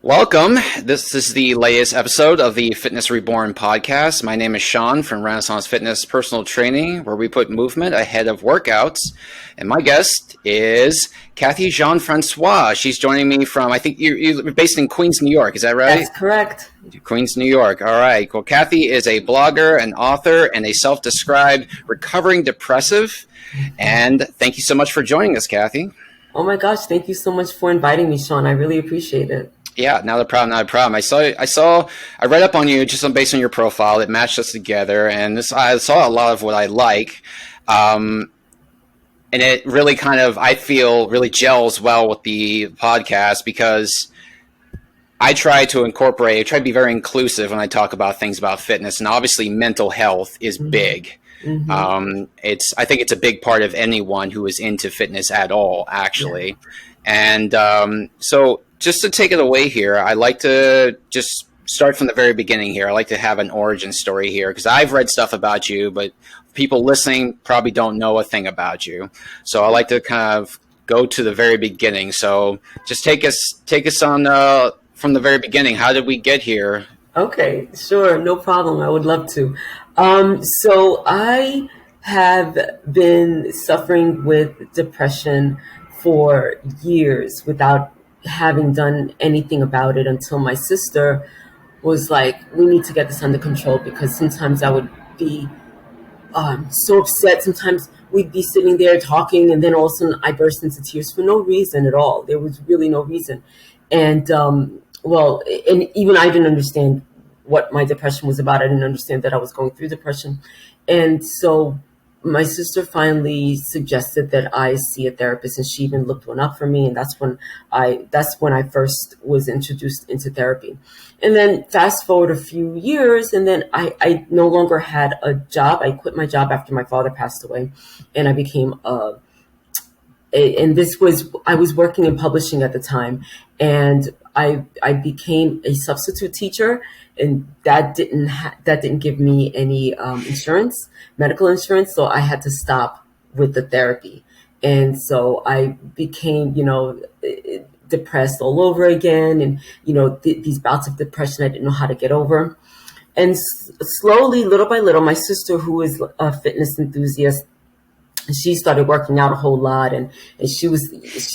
Welcome. This is the latest episode of the Fitness Reborn podcast. My name is Sean from Renaissance Fitness Personal Training, where we put movement ahead of workouts. And my guest is Cathy Jean-Francois. She's joining me from, I think you're based in Queens, New York. Is that right? That's correct. Queens, New York. All right. Well, Cathy is a blogger, an author, and a self-described recovering depressive. And thank you so much for joining us, Cathy. Oh my gosh, thank you so much for inviting me, Sean. I really appreciate it. Yeah, not a problem, not a problem. I read up on you just based on your profile. It matched us together, and I saw a lot of what I like, and it really I feel really gels well with the podcast because I try to be very inclusive when I talk about things about fitness, and obviously mental health is big. Mm-hmm. I think it's a big part of anyone who is into fitness at all, actually, and so. Just to take it away here, I like to just start from the very beginning here. I like to have an origin story here because I've read stuff about you, but people listening probably don't know a thing about you. So I like to kind of go to the very beginning. So just take us on from the very beginning. How did we get here? Okay, sure, no problem. I would love to. So I have been suffering with depression for years without having done anything about it until my sister was like, we need to get this under control, because sometimes I would be so upset. Sometimes we'd be sitting there talking and then all of a sudden I burst into tears for no reason at all. There was really no reason. And and even I didn't understand what my depression was about. I didn't understand that I was going through depression. And so my sister finally suggested that I see a therapist, and she even looked one up for me. And that's when I first was introduced into therapy. And then fast forward a few years, and then I no longer had a job. I quit my job after my father passed away, and I became I was working in publishing at the time, and I became a substitute teacher, and that didn't give me any medical insurance, so I had to stop with the therapy, and so I became depressed all over again, and these bouts of depression I didn't know how to get over, and slowly, little by little, my sister, who is a fitness enthusiast, she started working out a whole lot, and she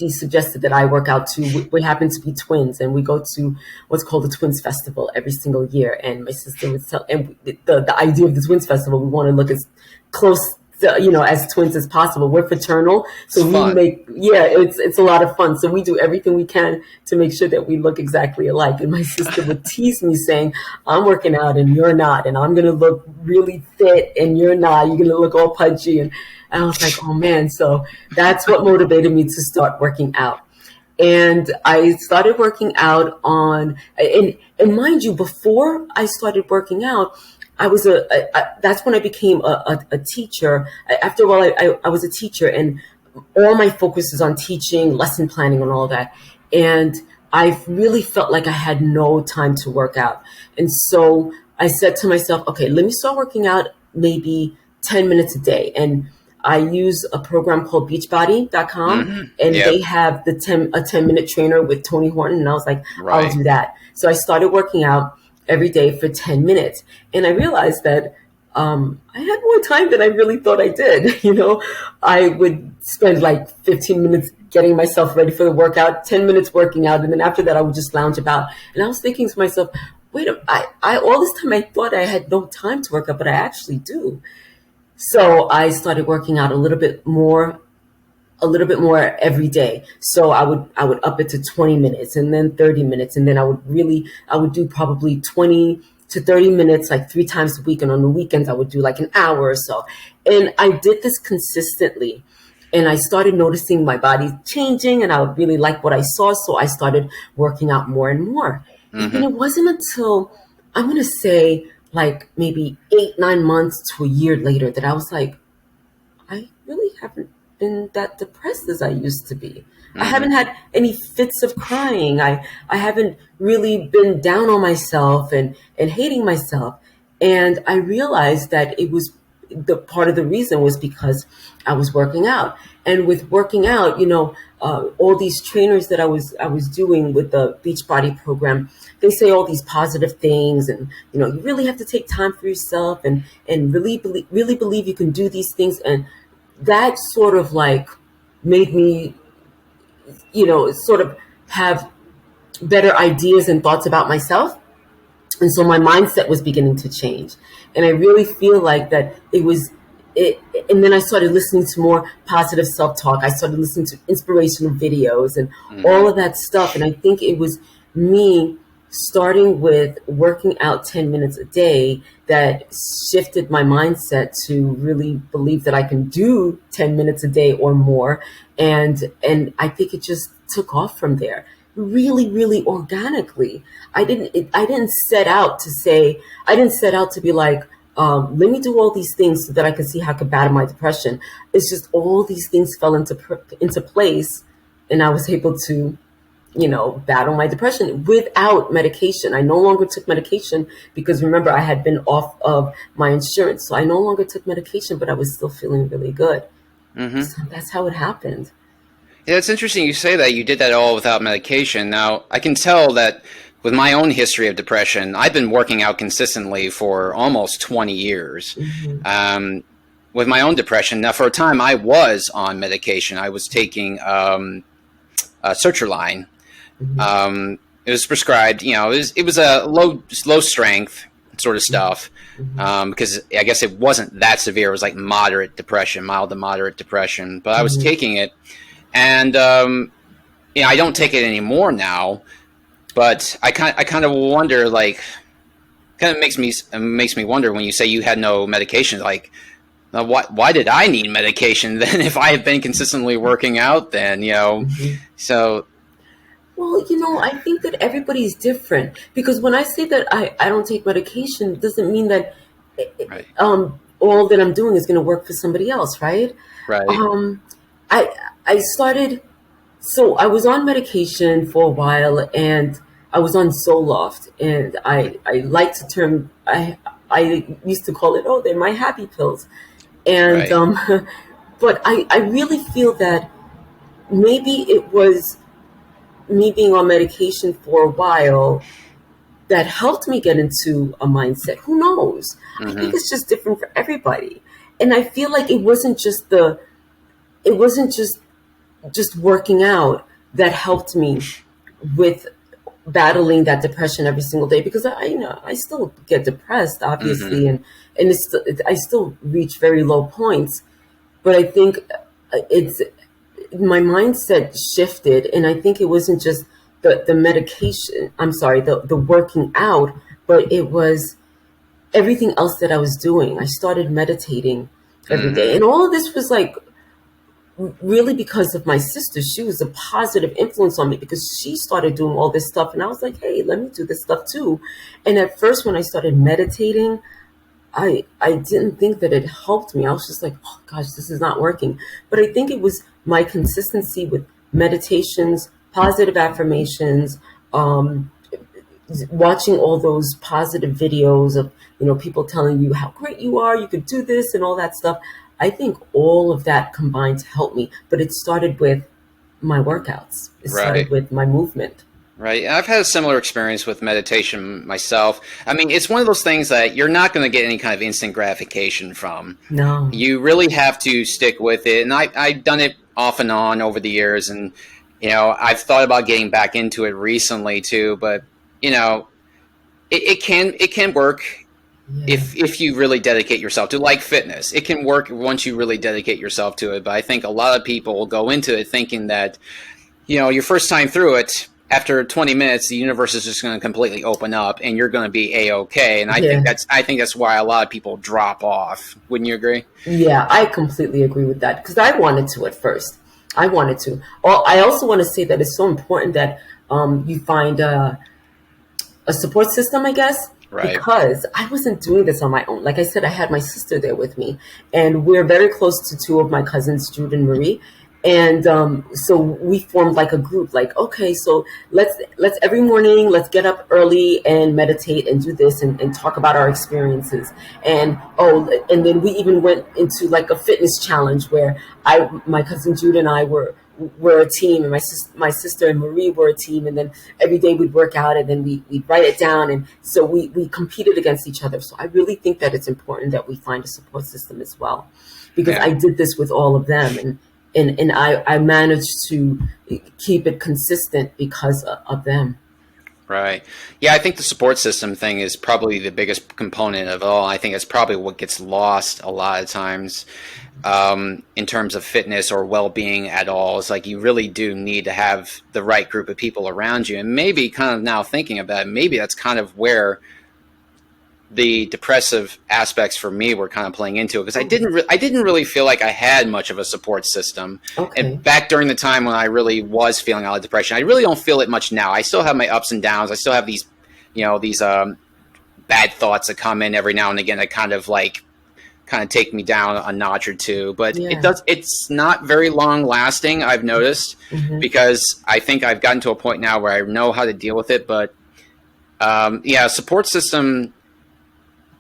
suggested that I work out too. We happen to be twins, and we go to what's called the Twins Festival every single year. And my sister would tell, and the idea of the Twins Festival, we want to look as close to, as twins as possible. We're fraternal, so it's a lot of fun. So we do everything we can to make sure that we look exactly alike. And my sister would tease me saying, I'm working out and you're not, and I'm going to look really fit and you're not. You're going to look all pudgy. And I was like, oh man. So that's what motivated me to start working out. And I started working out and mind you, before I started working out, I was that's when I became a teacher. After a while, I was a teacher, and all my focus is on teaching, lesson planning, and all that. And I really felt like I had no time to work out. And so I said to myself, okay, let me start working out maybe 10 minutes a day. And I use a program called beachbody.com, and they have a 10-minute trainer with Tony Horton. And I was like, I'll do that. So I started working out every day for 10 minutes. And I realized that I had more time than I really thought I did. I would spend like 15 minutes getting myself ready for the workout, 10 minutes working out. And then after that, I would just lounge about. And I was thinking to myself, wait, I all this time I thought I had no time to work out, but I actually do. So I started working out a little bit more every day. So I would up it to 20 minutes and then 30 minutes. And then I would do probably 20 to 30 minutes, like 3 times a week. And on the weekends, I would do like an hour or so. And I did this consistently. And I started noticing my body changing, and I would really like what I saw. So I started working out more and more. Mm-hmm. And it wasn't until, I'm going to say, like maybe 8-9 months to a year later that I was like, I really haven't been that depressed as I used to be. Mm-hmm. I haven't had any fits of crying. I haven't really been down on myself and hating myself. And I realized that the part of the reason was because I was working out. And with working out, all these trainers that I was doing with the Beachbody program, they say all these positive things, and you really have to take time for yourself, and really believe you can do these things. And that sort of like made me, sort of have better ideas and thoughts about myself. And so my mindset was beginning to change. And I really feel like that it was it. And then I started listening to more positive self-talk. I started listening to inspirational videos and all of that stuff. And I think it was me starting with working out 10 minutes a day that shifted my mindset to really believe that I can do 10 minutes a day or more. And I think it just took off from there, really, really organically. I didn't set out to be like, let me do all these things so that I could see how I could battle my depression. It's just all these things fell into place, and I was able to, battle my depression without medication. I no longer took medication because, remember, I had been off of my insurance. So I no longer took medication, but I was still feeling really good. So that's how it happened. Yeah, it's interesting you say that you did that all without medication. Now, I can tell that with my own history of depression, I've been working out consistently for almost 20 years. With my own depression, now for a time I was on medication. I was taking sertraline. It was prescribed. It was a low strength sort of stuff, because I guess it wasn't that severe. It was like moderate depression, mild to moderate depression. But I was taking it. And I don't take it anymore now, but I kind of wonder, like, kind of makes me wonder when you say you had no medication, like, why did I need medication then if I have been consistently working out then, so. Well, I think that everybody's different, because when I say that I don't take medication, it doesn't mean that Right. All that I'm doing is going to work for somebody else, right? Right. I started, so I was on medication for a while, and I was on Zoloft, and I like to term, I used to call it, they're my happy pills. And, Right. but I really feel that maybe it was me being on medication for a while that helped me get into a mindset. Who knows? I think it's just different for everybody. And I feel like it wasn't just just working out that helped me with battling that depression every single day, because I still get depressed, obviously, and I still reach very low points, but I think it's my mindset shifted, and I think it wasn't just the medication. I'm sorry, the working out, but it was everything else that I was doing. I started meditating every day, and all of this was like really because of my sister. She was a positive influence on me because she started doing all this stuff, and I was like, hey, let me do this stuff too. And at first, when I started meditating, I didn't think that it helped me. I was just like, oh gosh, this is not working. But I think it was my consistency with meditations, positive affirmations, watching all those positive videos of people telling you how great you are, you could do this and all that stuff. I think all of that combined to help me, but it started with my workouts. It started Right. with my movement. Right. I've had a similar experience with meditation myself. I mean, it's one of those things that you're not going to get any kind of instant gratification from. No. You really have to stick with it. And I've done it off and on over the years. And, I've thought about getting back into it recently too. But, it can work Yeah. if you really dedicate yourself to, like fitness. It can work once you really dedicate yourself to it. But I think a lot of people go into it thinking that, your first time through it, after 20 minutes, the universe is just going to completely open up and you're going to be A-okay. And I think that's why a lot of people drop off. Wouldn't you agree? Yeah, I completely agree with that, because I wanted to at first. I wanted to. I also want to say that it's so important that you find a support system, I guess, Right. because I wasn't doing this on my own. Like I said, I had my sister there with me, and we're very close to two of my cousins, Jude and Marie. And so we formed like a group, like, okay, so let's every morning, let's get up early and meditate and do this and talk about our experiences. And and then we even went into like a fitness challenge where my cousin Jude and I were a team, and my sister and Marie were a team, and then every day we'd work out, and then we'd write it down, and so we competed against each other. So I really think that it's important that we find a support system as well, because Yeah. I did this with all of them, and I managed to keep it consistent because of them. Right. Yeah, I think the support system thing is probably the biggest component of all. I think it's probably what gets lost a lot of times in terms of fitness or well-being at all. It's like you really do need to have the right group of people around you. And maybe kind of now thinking about it, maybe that's kind of where the depressive aspects for me were kind of playing into it, because I didn't really feel like I had much of a support system. Okay. And back during the time when I really was feeling a lot of depression, I really don't feel it much now. I still have my ups and downs. I still have these, these bad thoughts that come in every now and again that kind of take me down a notch or two. But Yeah. it's not very long lasting, I've noticed, because I think I've gotten to a point now where I know how to deal with it. But support system.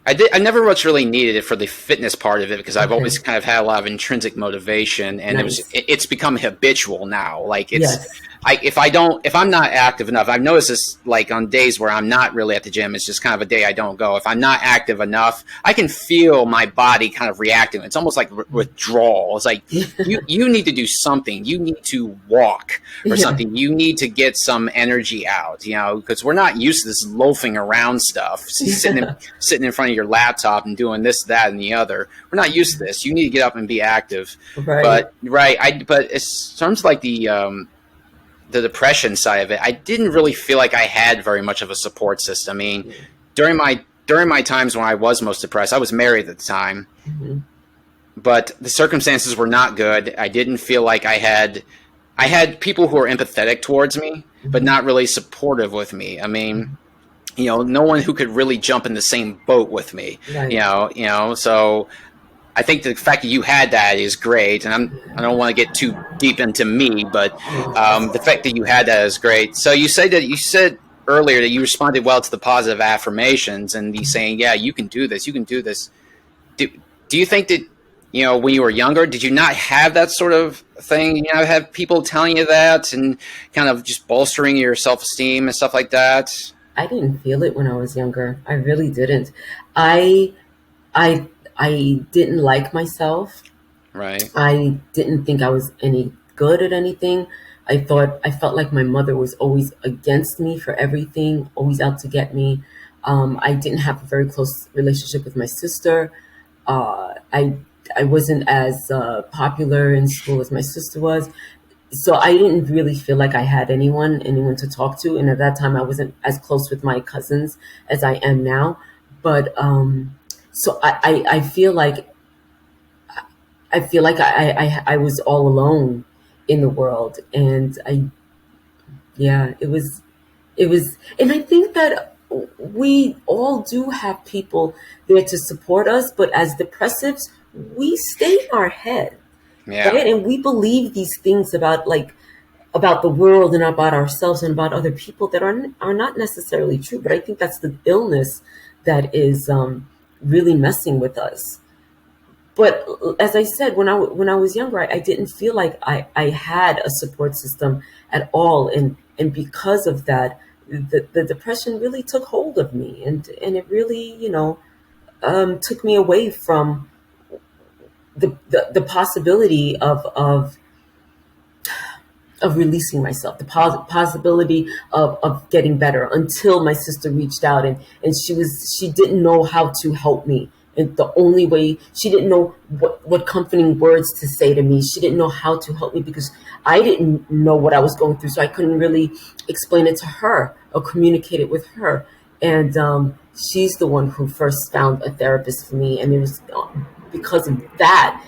I never much really needed it for the fitness part of it, because I've always kind of had a lot of intrinsic motivation, and Nice. it's become habitual now. Like Yes. if I'm not active enough, I've noticed this like on days where I'm not really at the gym, it's just kind of a day I don't go. If I'm not active enough, I can feel my body kind of reacting. It's almost like withdrawal. It's like you need to do something. You need to walk or Yeah. something. You need to get some energy out, because we're not used to this loafing around stuff, sitting in front of your laptop and doing this, that, and the other. We're not used to this. You need to get up and be active. Right. But in terms of like the depression side of it, I didn't really feel like I had very much of a support system. I mean, during my times when I was most depressed, I was married at the time, but the circumstances were not good. I didn't feel like I had people who were empathetic towards me, but not really supportive with me. I mean, no one who could really jump in the same boat with me. Right. So I think the fact that you had that is great, and I don't want to get too deep into me, but the fact that you had that is great. So you said earlier that you responded well to the positive affirmations and the saying, "Yeah, you can do this. You can do this." Do you think that when you were younger, did you not have that sort of thing? Have people telling you that and kind of just bolstering your self-esteem and stuff like that? I didn't feel it when I was younger. I really didn't. I I I didn't like myself. Right. I didn't think I was any good at anything. I felt like my mother was always against me for everything, always out to get me. I didn't have a very close relationship with my sister. Uh, I I wasn't as popular in school as my sister was, so I didn't really feel like I had anyone to talk to. And at that time, I wasn't as close with my cousins as I am now. But so I feel like I was all alone in the world, and yeah, it was, and I think that we all do have people there to support us, but as depressives, we stay in our head, Yeah. right? And we believe these things about the world and about ourselves and about other people that are not necessarily true. But I think that's the illness that is really messing with us. But as I said, when I was younger, I didn't feel like I had a support system at all, and because of that, the depression really took hold of me, and it really took me away from the possibility of releasing myself, the possibility of getting better, until my sister reached out, and she didn't know how to help me. And the only way, she didn't know what comforting words to say to me. She didn't know how to help me because I didn't know what I was going through. So I couldn't really explain it to her or communicate it with her. And she's the one who first found a therapist for me. And it was because of that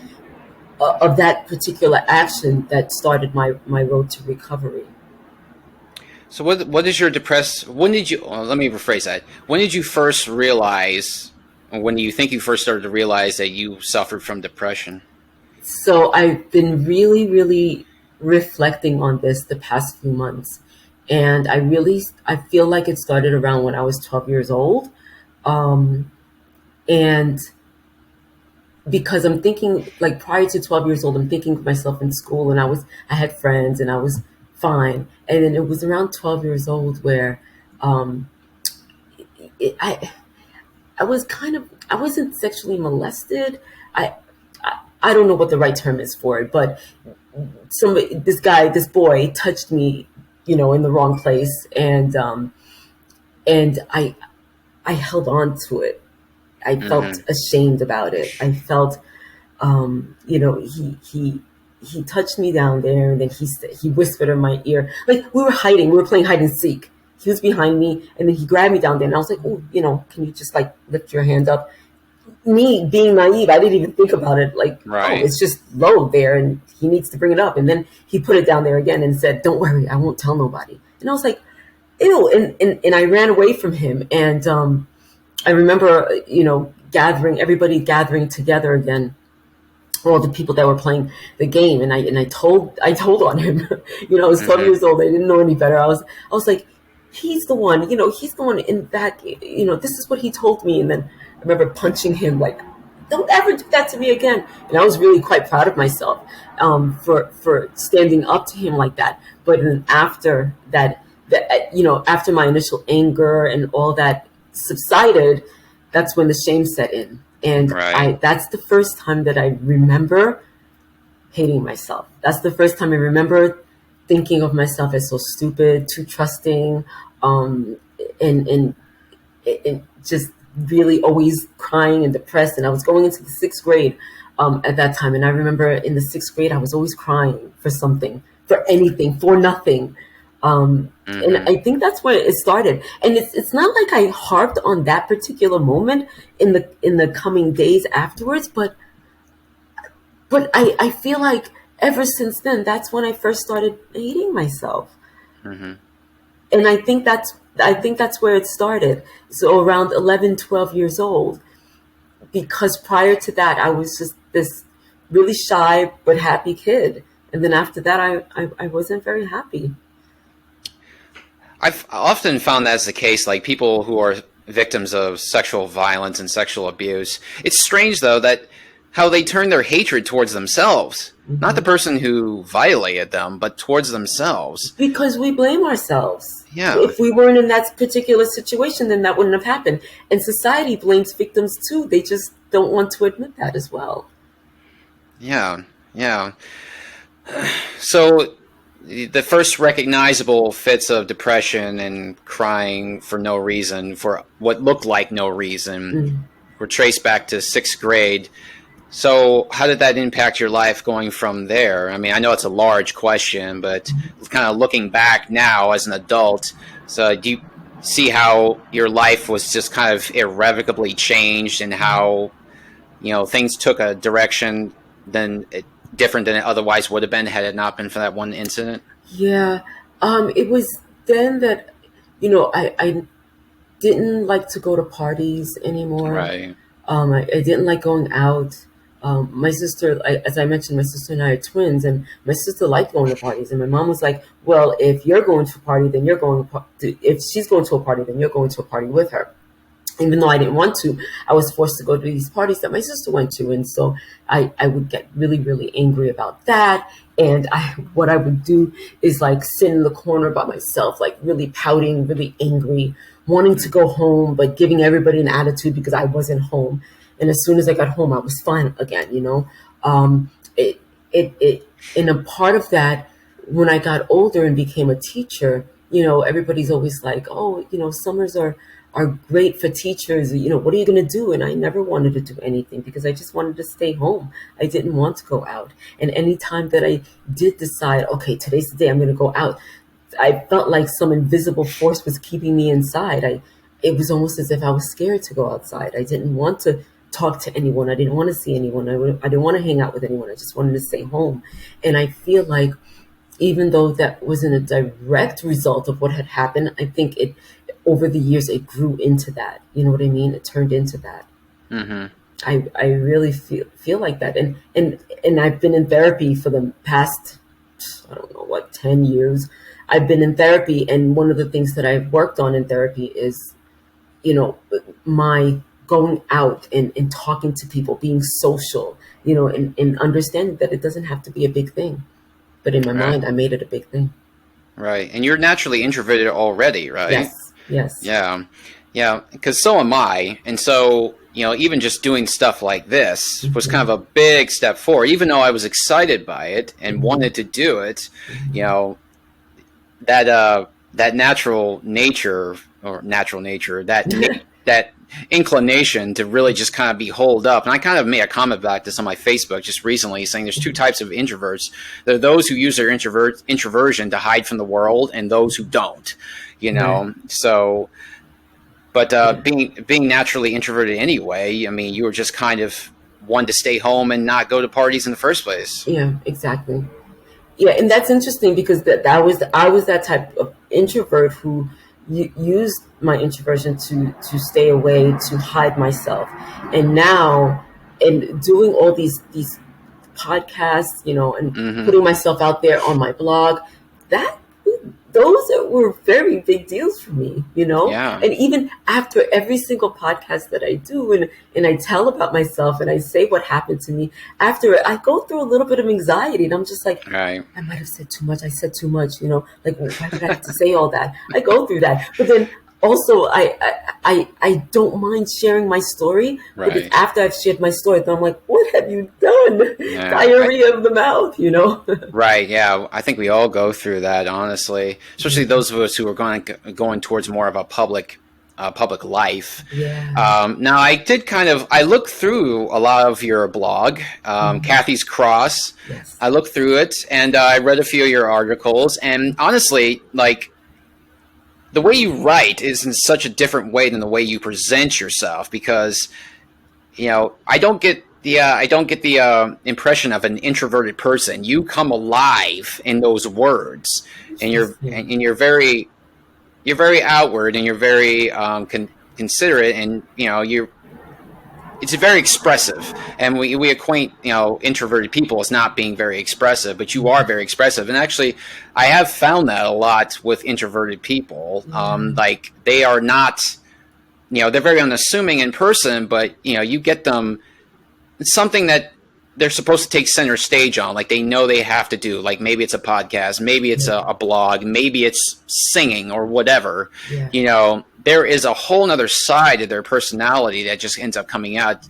particular action that started my road to recovery. So what is your depressed? When did you? Let me rephrase that. When did you first realize? Or when do you think you first started to realize that you suffered from depression? So I've been really, really reflecting on this the past few months. And I feel like it started around when I was 12 years old. Um, and because I'm thinking, like, prior to 12 years old, I'm thinking of myself in school, and I had friends and I was fine. And then it was around 12 years old where, um, it, I wasn't sexually molested. I don't know what the right term is for it, but this boy touched me, in the wrong place. And I held on to it. I felt Mm-hmm. ashamed about it. I felt, he touched me down there, and then he whispered in my ear, like we were hiding, we were playing hide and seek. He was behind me, and then he grabbed me down there, and I was like, oh, can you just like lift your hand up? Me being naive, I didn't even think about it. Like, oh, Right. it's just low there, and he needs to bring it up. And then he put it down there again and said, "Don't worry, I won't tell nobody." And I was like, ew, and I ran away from him. And I remember, everybody gathering together again, all the people that were playing the game, and I told on him. I was 12 Mm-hmm. years old. I didn't know any better. I was like, he's the one. He's the one in that. This is what he told me. And then I remember punching him, like, don't ever do that to me again. And I was really quite proud of myself, for standing up to him like that. But then after that, after my initial anger and all that subsided, that's when the shame set in. And Right. that's the first time that I remember hating myself. That's the first time I remember thinking of myself as so stupid, too trusting, um, and just really always crying and depressed. And I was going into the sixth grade, at that time. And I remember in the sixth grade, I was always crying for something, for anything, for nothing. And Mm-hmm. I think that's where it started. And it's not like I harped on that particular moment in the coming days afterwards, but I feel like ever since then, that's when I first started hating myself. Mm-hmm. And I think that's where it started. So around 11, 12 years old, because prior to that, I was just this really shy but happy kid. And then after that, I wasn't very happy. I've often found that as the case, like people who are victims of sexual violence and sexual abuse. It's strange, though, that how they turn their hatred towards themselves. Not the Hmm. person who violated them, but towards themselves. Because we blame ourselves. Yeah. If we weren't in that particular situation, then that wouldn't have happened. And society blames victims too. They just don't want to admit that as well. Yeah. Yeah. So the first recognizable fits of depression and crying for no reason, for what looked like no reason, Mm. were traced back to sixth grade. So, how did that impact your life going from there? I mean, I know it's a large question, but kind of looking back now as an adult, so do you see how your life was just kind of irrevocably changed, and how things took a direction than different than it otherwise would have been had it not been for that one incident? Yeah. It was then that, I didn't like to go to parties anymore. Right. I didn't like going out. My sister, as I mentioned, my sister and I are twins, and my sister liked going to parties. And my mom was like, "Well, if you're going to a party, then you're going to. If she's going to a party, then you're going to a party with her." Even though I didn't want to, I was forced to go to these parties that my sister went to. And so I would get really, really angry about that. And what I would do is like sit in the corner by myself, like really pouting, really angry, wanting to go home, but giving everybody an attitude because I wasn't home. And as soon as I got home, I was fine again. Um, it, it, and a part of that, when I got older and became a teacher, everybody's always like, oh, summers are great for teachers. What are you going to do? And I never wanted to do anything because I just wanted to stay home. I didn't want to go out. And anytime that I did decide, okay, today's the day I'm going to go out, I felt like some invisible force was keeping me inside. It was almost as if I was scared to go outside. I didn't want to talk to anyone. I didn't want to see anyone. I didn't want to hang out with anyone. I just wanted to stay home. And I feel like even though that wasn't a direct result of what had happened, I think over the years, it grew into that. You know what I mean? It turned into that. Mm-hmm. I really feel like that, and I've been in therapy for the past, I don't know what, 10 years. I've been in therapy, and one of the things that I've worked on in therapy is, you know, my going out and talking to people, being social, and understanding that it doesn't have to be a big thing. But in my Right. mind, I made it a big thing. Right. And you're naturally introverted already, right? Yes, yes. Yeah. Yeah. Because so am I. And so, even just doing stuff like this was kind Hmm. of a big step forward, even though I was excited by it and Hmm. wanted to do it, you Hmm. know, that natural nature, that inclination to really just kind of be holed up. And I kind of made a comment about this on my Facebook just recently, saying there's two types of introverts. There are those who use their introversion to hide from the world, and those who don't. Right. So, but Yeah. being naturally introverted anyway, I mean, you were just kind of one to stay home and not go to parties in the first place. Yeah. Exactly. Yeah, and that's interesting because that was I was that type of introvert who used my introversion to stay away, to hide myself, and now, in doing all these podcasts, and Hmm. putting myself out there on my blog, that those were very big deals for me. Yeah. And even after every single podcast that I do, and I tell about myself and I say what happened to me, after it, I go through a little bit of anxiety, and I'm just like, Right. I might have said too much. I said too much. Like, why did I have to say all that? I go through that. But then also, I don't mind sharing my story. But it's Right. after I've shared my story, then I'm like, what have you done? Yeah. Diarrhea of the mouth. Right. Yeah. I think we all go through that, honestly, especially Yeah. those of us who are going towards more of a public life. Yeah. Now, I looked through a lot of your blog, Mhm. Cathy's Cross. Yes. I looked through it and I read a few of your articles. And honestly, like, the way you write is in such a different way than the way you present yourself, because I don't get the impression of an introverted person. You come alive in those words, and Interesting. you're very outward, and you're very considerate, and you're it's very expressive. And we acquaint introverted people as not being very expressive, but you are Mhm. very expressive. And actually, I have found that a lot with introverted people. Yeah. Like, they are not, they're very unassuming in person, but you get them. It's something that they're supposed to take center stage on, like they know they have to do. Like, maybe it's a podcast, maybe it's Yeah. a blog, maybe it's singing or whatever. Yeah. There is a whole other side of their personality that just ends up coming out.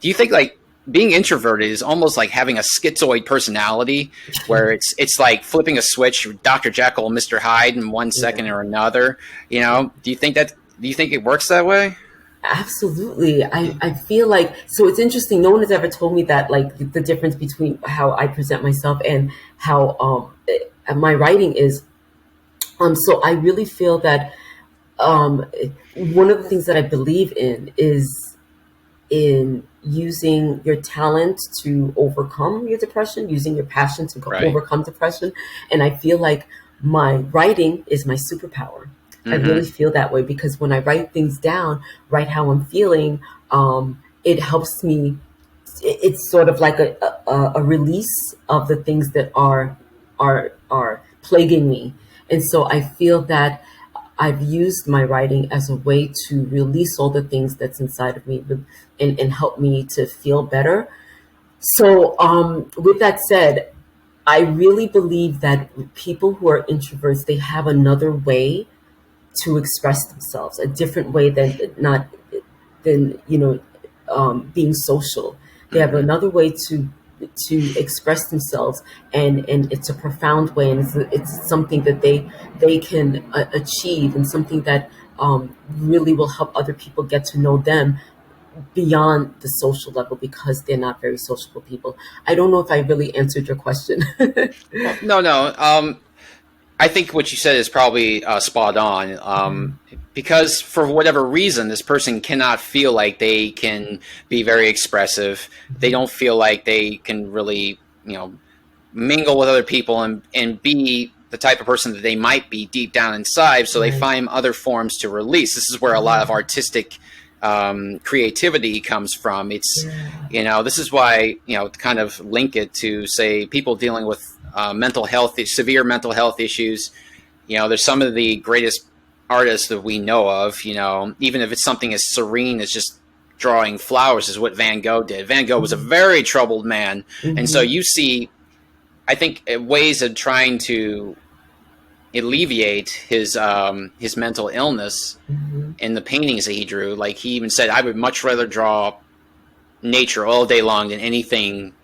Do you think, like, being introverted is almost like having a schizoid personality, where it's like flipping a switch, Dr. Jekyll and Mr. Hyde, in one Yeah. second or another? Do you think it works that way? Absolutely. I feel like, so it's interesting. No one has ever told me that, like, the difference between how I present myself and how my writing is. So I really feel that um, one of the things that I believe in is in using your talent to overcome your depression, using your passion to Right. overcome depression. And I feel like my writing is my superpower. I really Mm-hmm. feel that way because when I write things down, write how I'm feeling, it helps me. It's sort of like a release of the things that are plaguing me. And so I feel that I've used my writing as a way to release all the things that's inside of me, and help me to feel better. So, with that said, I really believe that people who are introverts, they have another way to express themselves, a different way than being social. They have Mm-hmm. another way to express themselves, and it's a profound way, and it's something that they can achieve, and something that really will help other people get to know them beyond the social level because they're not very sociable people. I don't know if I really answered your question. Well, no, no. I think what you said is probably spot on. Because for whatever reason, this person cannot feel like they can be very expressive. They don't feel like they can really, mingle with other people and be the type of person that they might be deep down inside. So they Right. find other forms to release. This is where a lot of Yeah. artistic creativity comes from. It's, Yeah. this is why, to kind of link it to, say, people dealing with severe mental health issues. There's some of the greatest artists that we know of, even if it's something as serene as just drawing flowers, is what Van Gogh did. Van Gogh was a very troubled man. And so Mm-hmm. you see, I think, ways of trying to alleviate his mental illness Mm-hmm. in the paintings that he drew. Like, he even said, I would much rather draw nature all day long than anything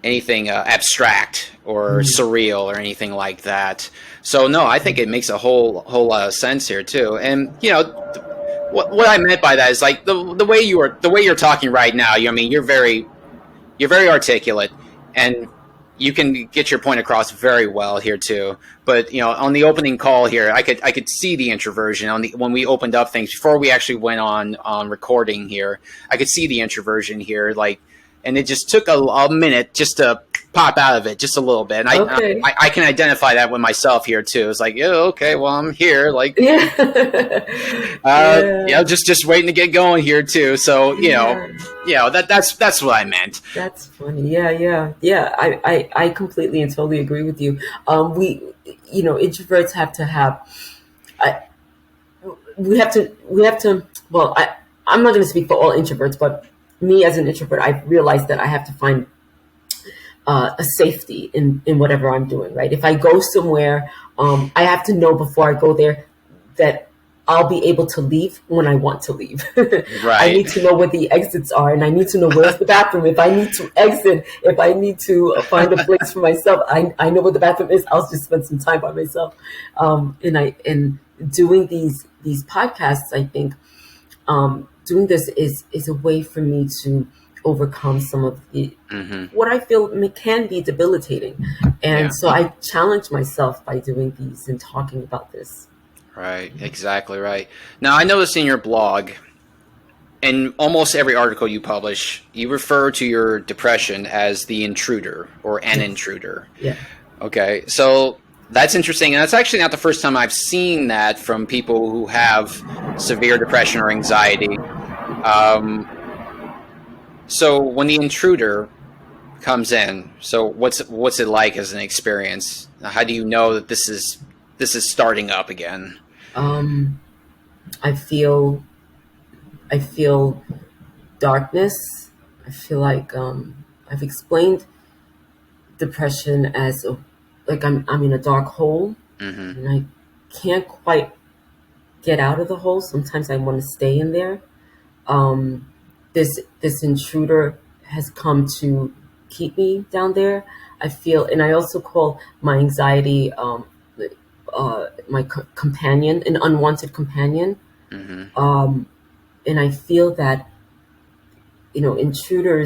abstract or Mm-hmm. surreal or anything like that. So no, I think it makes a whole lot of sense here too. And what I meant by that is, like, the way you're talking right now. I mean, you're very articulate, and you can get your point across very well here too. But on the opening call here, I could see the introversion when we opened up things before we actually went on recording here. I could see the introversion here, like, and it just took a minute just to pop out of it just a little bit. And Okay. I can identify that with myself here too. It's like, yeah, okay, well, I'm here, like, Yeah. Yeah. just waiting to get going here too. So Yeah. that's what I meant. That's funny. Yeah, yeah, yeah. I completely and totally agree with you. Introverts have to have. I, we have to. Well, I'm not going to speak for all introverts, but me as an introvert, I've realized that I have to find a safety in whatever I'm doing. Right. If I go somewhere, I have to know before I go there that I'll be able to leave when I want to leave. I Right. need to know where the exits are, and I need to know where's the bathroom. If I need to exit, if I need to find a place for myself, I know where the bathroom is. I'll just spend some time by myself. And doing these podcasts, I think doing this is a way for me to overcome some of the Hmm. what I feel can be debilitating. Yeah. And so I challenge myself by doing these and talking about this. Right. Exactly right. Now, I noticed in your blog, in almost every article you publish, you refer to your depression as the intruder or an Yes. intruder. Yeah. Okay, so that's interesting, and that's actually not the first time I've seen that from people who have severe depression or anxiety. Um, so when the intruder comes in, so what's it like as an experience? How do you know that this is starting up again? Um, I feel I feel darkness. I feel like I've explained depression as like I'm in a dark hole Hmm. and I can't quite get out of the hole. Sometimes I want to stay in there. Um, this intruder has come to keep me down there. I feel, and I also call my anxiety my companion, an unwanted companion. Hmm. Um, and I feel that intruder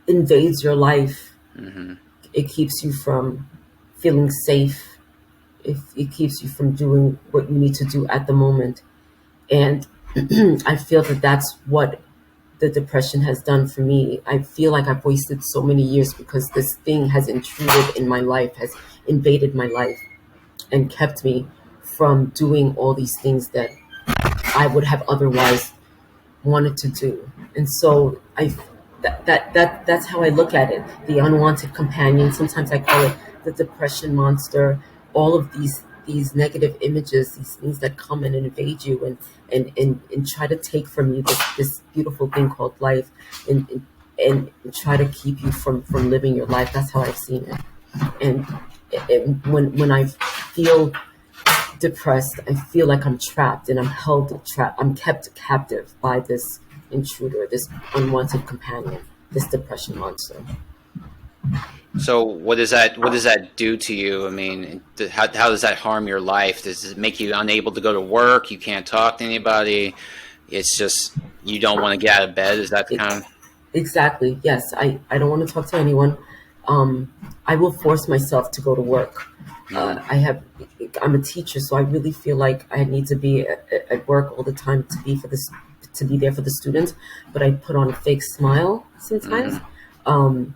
invades your life. Hmm. It keeps you from feeling safe. It keeps you from doing what you need to do at the moment. And I feel that that's what the depression has done for me. I feel like I've wasted so many years because this thing has intruded in my life, has invaded my life, and kept me from doing all these things that I would have otherwise wanted to do. And so that's how I look at it. The unwanted companion. Sometimes I call it the depression monster. All of these negative images, these things that come and invade you and try to take from you this beautiful thing called life and try to keep you from living your life. That's how I've seen it. And when I feel depressed, I feel like I'm trapped and I'm kept captive by this intruder, this unwanted companion, this depression monster. So what does that do to you? I mean, how does that harm your life? Does it make you unable to go to work? You can't talk to anybody. It's just you don't want to get out of bed. Is that the It, kind of? exactly. Yes. I don't want to talk to anyone. I will force myself to go to work. Mm, I'm a teacher, so I really feel like I need to be at work all the time to be there for the students. But I put on a fake smile sometimes. mm, Um,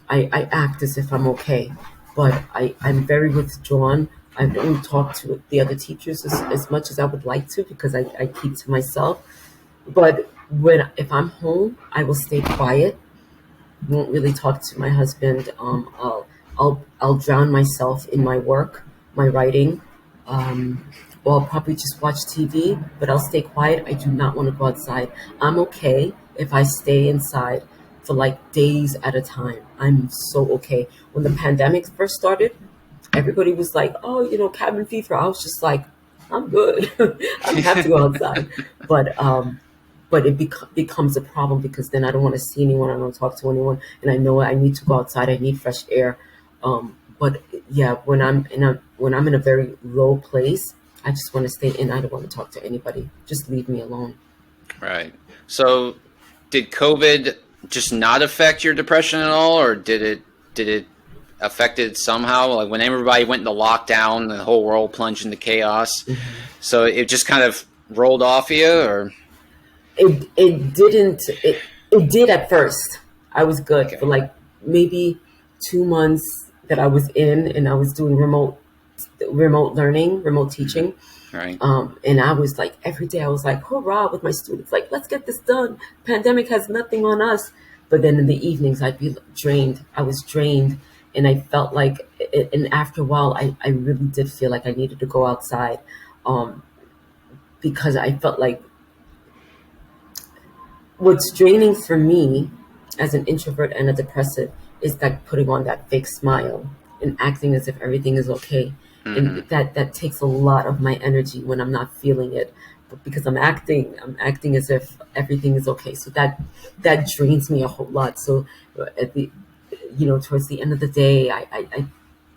I act as if I'm okay, but I'm very withdrawn. I don't talk to the other teachers as much as I would like to because I keep to myself. But if I'm home, I will stay quiet. Won't really talk to my husband. I'll drown myself in my work, my writing. Or I'll probably just watch TV, but I'll stay quiet. I do not want to go outside. I'm okay if I stay inside for like days at a time. I'm so okay. When the pandemic first started, everybody was like, "Oh, cabin fever." I was just like, "I'm good. I don't have to go outside." But it becomes a problem because then I don't want to see anyone. I don't talk to anyone, and I know I need to go outside. I need fresh air. But yeah, when I'm in a very low place, I just want to stay in. I don't want to talk to anybody. Just leave me alone. Right. So, did COVID just not affect your depression at all, or did it affect it somehow? Like when everybody went into lockdown, the whole world plunged into chaos. Mm-hmm. So it just kind of rolled off you, or It didn't. It did at first. I was good okay, for like maybe 2 months that I was in, and I was doing remote learning, remote teaching. right? And I was like, every day I was like, hurrah with my students, like, let's get this done. Pandemic has nothing on us. But then in the evenings, I'd be drained. I was drained. And I felt like, and after a while, I really did feel like I needed to go outside um, because I felt like what's draining for me as an introvert and a depressive is like putting on that fake smile and acting as if everything is okay. And Mm-hmm. that takes a lot of my energy when I'm not feeling it. But because I'm acting as if everything is okay. So that drains me a whole lot. So at the towards the end of the day, I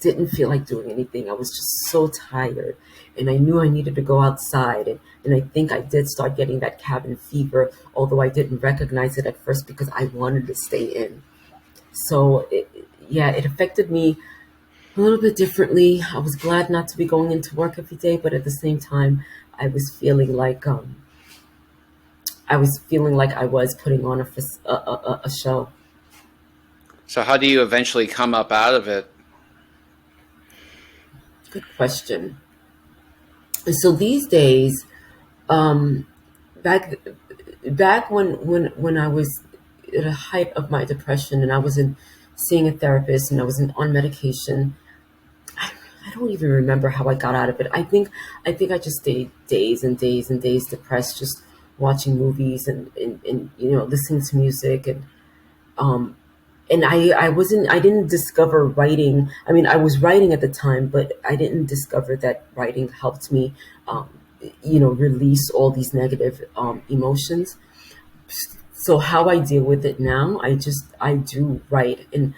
didn't feel like doing anything. I was just so tired, and I knew I needed to go outside. And I think I did start getting that cabin fever, although I didn't recognize it at first because I wanted to stay in. So yeah, it affected me a little bit differently. I was glad not to be going into work every day, but at the same time, I was feeling like I was putting on a show. So how do you eventually come up out of it? Good question. And so these days, um, back back when I was at the height of my depression and I was in seeing a therapist and I was on medication, I don't even remember how I got out of it. I think I just stayed days and days and days depressed, just watching movies and listening to music um and I didn't discover writing. I mean, I was writing at the time, but I didn't discover that writing helped me um release all these negative emotions. So how I deal with it now, I do write, and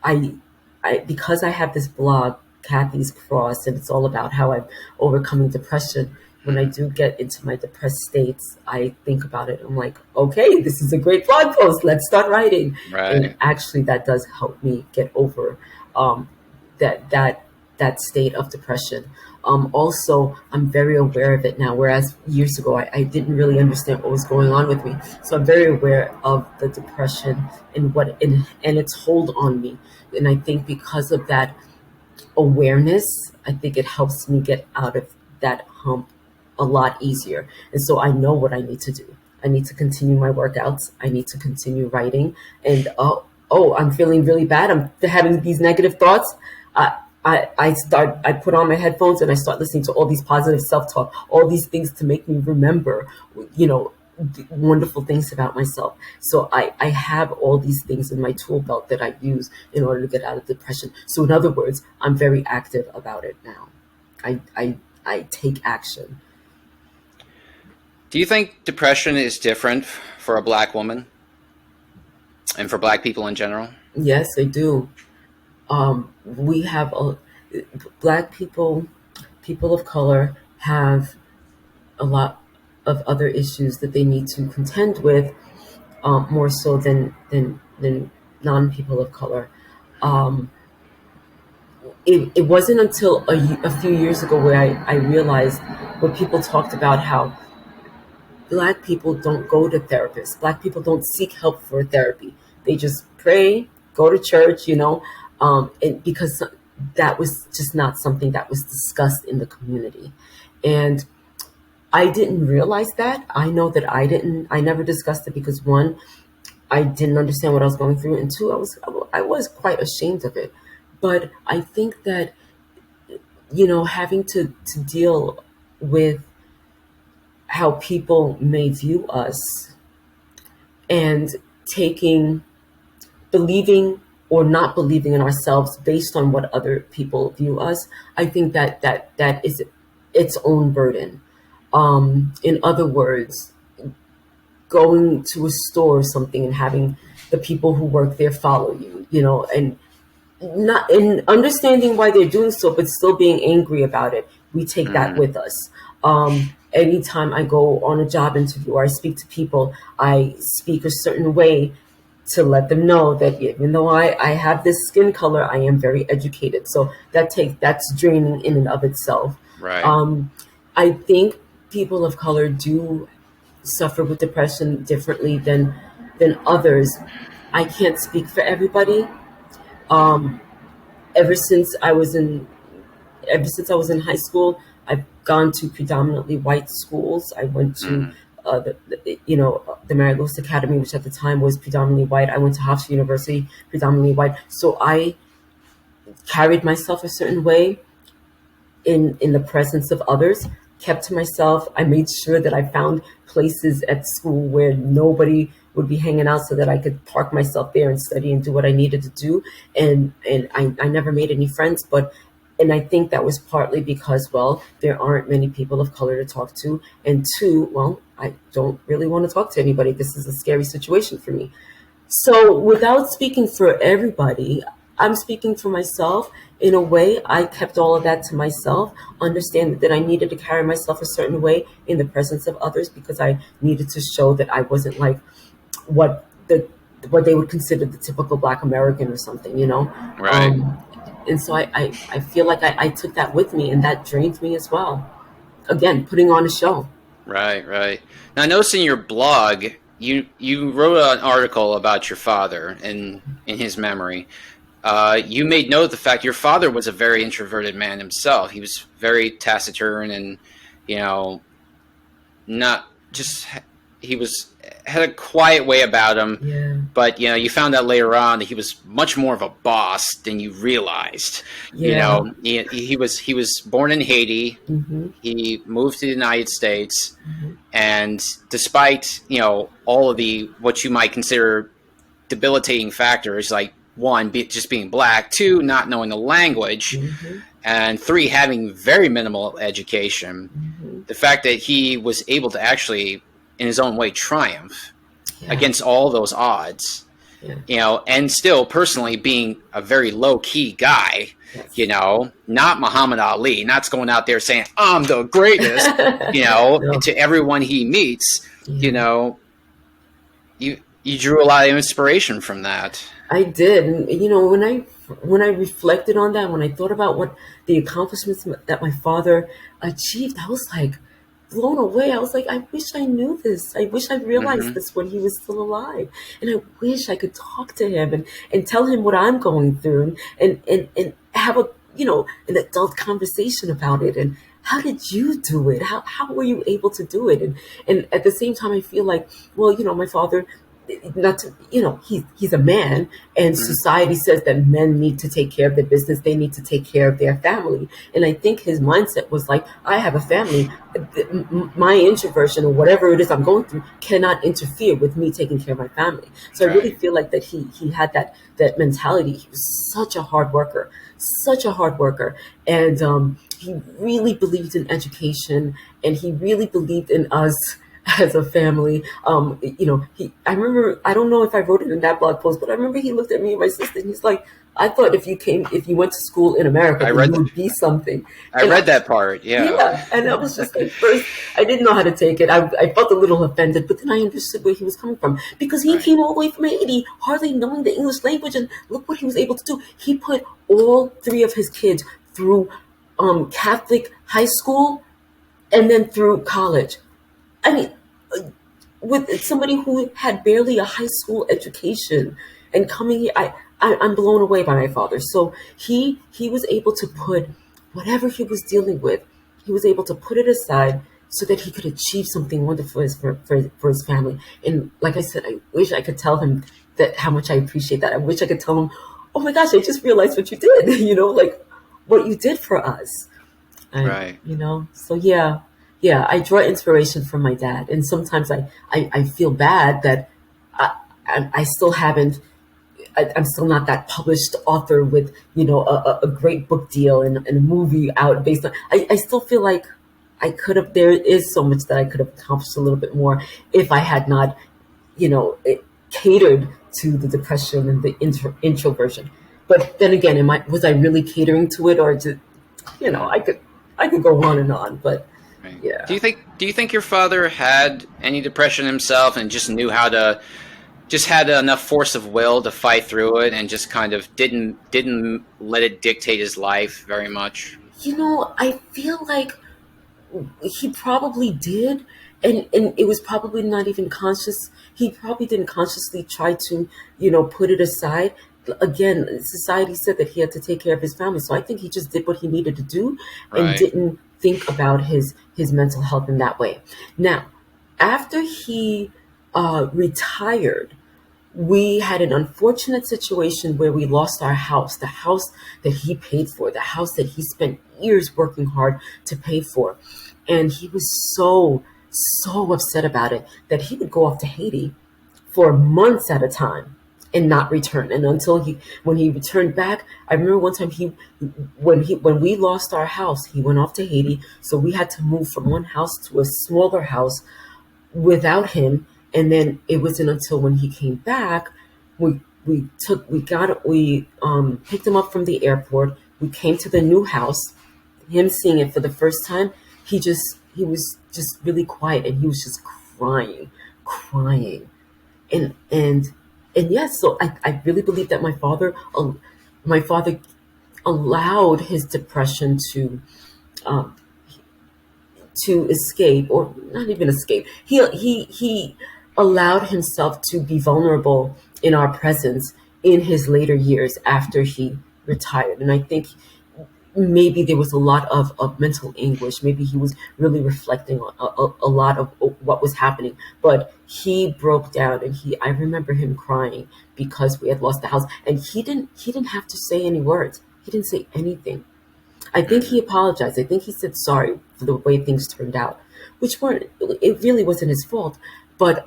I because I have this blog, Cathy's Cross, and it's all about how I'm overcoming depression. When I Hmm. do get into my depressed states, I think about it. I'm like, okay, this is a great blog post. Let's start writing. And Right. actually, that does help me get over um, that that that state of depression. Also, I'm very aware of it now, whereas years ago I didn't really understand what was going on with me. So I'm very aware of the depression and its hold on me. And I think because of that awareness, I think it helps me get out of that hump a lot easier. And so I know what I need to do. I need to continue my workouts. I need to continue writing. And I'm feeling really bad. I'm having these negative thoughts. I put on my headphones and I start listening to all these positive self-talk, all these things to make me remember, you know, wonderful things about myself. So I have all these things in my tool belt that I use in order to get out of depression. So in other words, I'm very active about it now. I take action. Do you think depression is different for a black woman and for black people in general? Yes, I do. We have black people, people of color have a lot of other issues that they need to contend with, more so than non people of color. Um, it wasn't until a few years ago where I realized where people talked about how black people don't go to therapists. Black people don't seek help for therapy. They just pray, go to church, because that was just not something that was discussed in the community. And I didn't realize that. I know that I never discussed it because one, I didn't understand what I was going through, and two, I was quite ashamed of it. But I think that, having to deal with how people may view us and taking, believing or not believing in ourselves based on what other people view us, I think that is its own burden. In other words, going to a store or something and having the people who work there follow you, and not in understanding why they're doing so, but still being angry about it. We take that Mm, with us. Anytime I go on a job interview or I speak to people, I speak a certain way to let them know that even though I have this skin color, I am very educated. So that's draining in and of itself. right. Um, I think people of color do suffer with depression differently than others. I can't speak for everybody. Um, ever since I was in ever since I was in high school, I've gone to predominantly white schools. I went to Mm, the Mary Louis Academy, which at the time was predominantly white. I went to Hofstra University, predominantly white. So I carried myself a certain way in the presence of others, kept to myself. I made sure that I found places at school where nobody would be hanging out so that I could park myself there and study and do what I needed to do. And I never made any friends, and I think that was partly because, well, there aren't many people of color to talk to. And two, well, I don't really want to talk to anybody. This is a scary situation for me. So, without speaking for everybody, I'm speaking for myself. In a way, I kept all of that to myself, understand that I needed to carry myself a certain way in the presence of others because I needed to show that I wasn't like what the what they would consider the typical Black American or something. right. Um, and so I feel like I took that with me, and that drained me as well. Again, putting on a show. Right, right. Now, I noticed in your blog, you wrote an article about your father and in his memory. You made note of the fact your father was a very introverted man himself. He was very taciturn and, you know, not just he was had a quiet way about him. Yeah, But you found out later on that he was much more of a boss than you realized. yeah. He was born in Haiti. Hmm. He moved to the United States, Hmm. and despite all of the what you might consider debilitating factors, like one, just being black, two, not knowing the language, Hmm. and three, having very minimal education, Hmm. the fact that he was able to actually, in his own way, triumph Yeah, against all those odds, yeah, and still personally being a very low key guy, yes. not Muhammad Ali, not going out there saying, I'm the greatest, No, to everyone he meets, you yeah. know, you drew a lot of inspiration from that. I did. And, when I reflected on that, when I thought about what the accomplishments that my father achieved, I was like blown away. I was like, I wish I knew this. I wish I realized Hmm. this when he was still alive. And I wish I could talk to him and tell him what I'm going through and have an adult conversation about it. And how did you do it? How were you able to do it? And at the same time, I feel like, well, my father, not to, he's a man, and Hmm. society says that men need to take care of their business, they need to take care of their family. And I think his mindset was like, I have a family. My introversion or whatever it is I'm going through cannot interfere with me taking care of my family. So I really Right. feel like that he had that mentality. He was such a hard worker, such a hard worker. And he really believed in education, and he really believed in us as a family. I remember, I don't know if I wrote it in that blog post, but I remember he looked at me and my sister and he's like, I thought if you went to school in America, I then read you that. would be something. I And I read was, that part. Yeah. yeah. And I was just like, first, I didn't know how to take it. I felt a little offended, but then I understood where he was coming from because he Right. came all the way from Haiti, hardly knowing the English language. And look what he was able to do. He put all three of his kids through Catholic high school and then through college. I mean, with somebody who had barely a high school education. And coming here, I'm blown away by my father. So he was able to put whatever he was dealing with, he was able to put it aside so that he could achieve something wonderful for his family. And like I said, I wish I could tell him that how much I appreciate that. I wish I could tell him, oh my gosh, I just realized what you did, like what you did for us. And, Right. so yeah, I draw inspiration from my dad. And sometimes I feel bad that I still haven't, I'm still not that published author with, a great book deal and a movie out based on, I still feel like I could have, there is so much that I could have accomplished a little bit more if I had not, it catered to the depression and the introversion. But then again, was I really catering to it, or just, Yeah. I could go on and on, but Right. Do yeah. you think your father had any depression himself and just knew how to just had enough force of will to fight through it and just kind of didn't let it dictate his life very much? I feel like he probably did, and it was probably not even conscious. He probably didn't consciously try to, put it aside. Again, society said that he had to take care of his family, so I think he just did what he needed to do and Right. didn't think about his mental health in that way. Now, after he retired, we had an unfortunate situation where we lost our house, the house that he paid for, the house that he spent years working hard to pay for. And he was so upset about it that he would go off to Haiti for months at a time and not return. And when he returned back, I remember one time when we lost our house, he went off to Haiti. So we had to move from one house to a smaller house without him. And then it wasn't until when he came back, we picked him up from the airport. We came to the new house. Him seeing it for the first time, he was just really quiet, and he was just crying, and yes. So I really believe that my father allowed his depression um, to escape, or not even escape. He allowed himself to be vulnerable in our presence in his later years after he retired. And I think maybe there was a lot of mental anguish. Maybe he was really reflecting on a lot of what was happening. But he broke down, and I remember him crying because we had lost the house. And he didn't have to say any words. He didn't say anything. I think he Hmm. apologized. I think he said sorry for the way things turned out, which weren't, it really wasn't his fault. But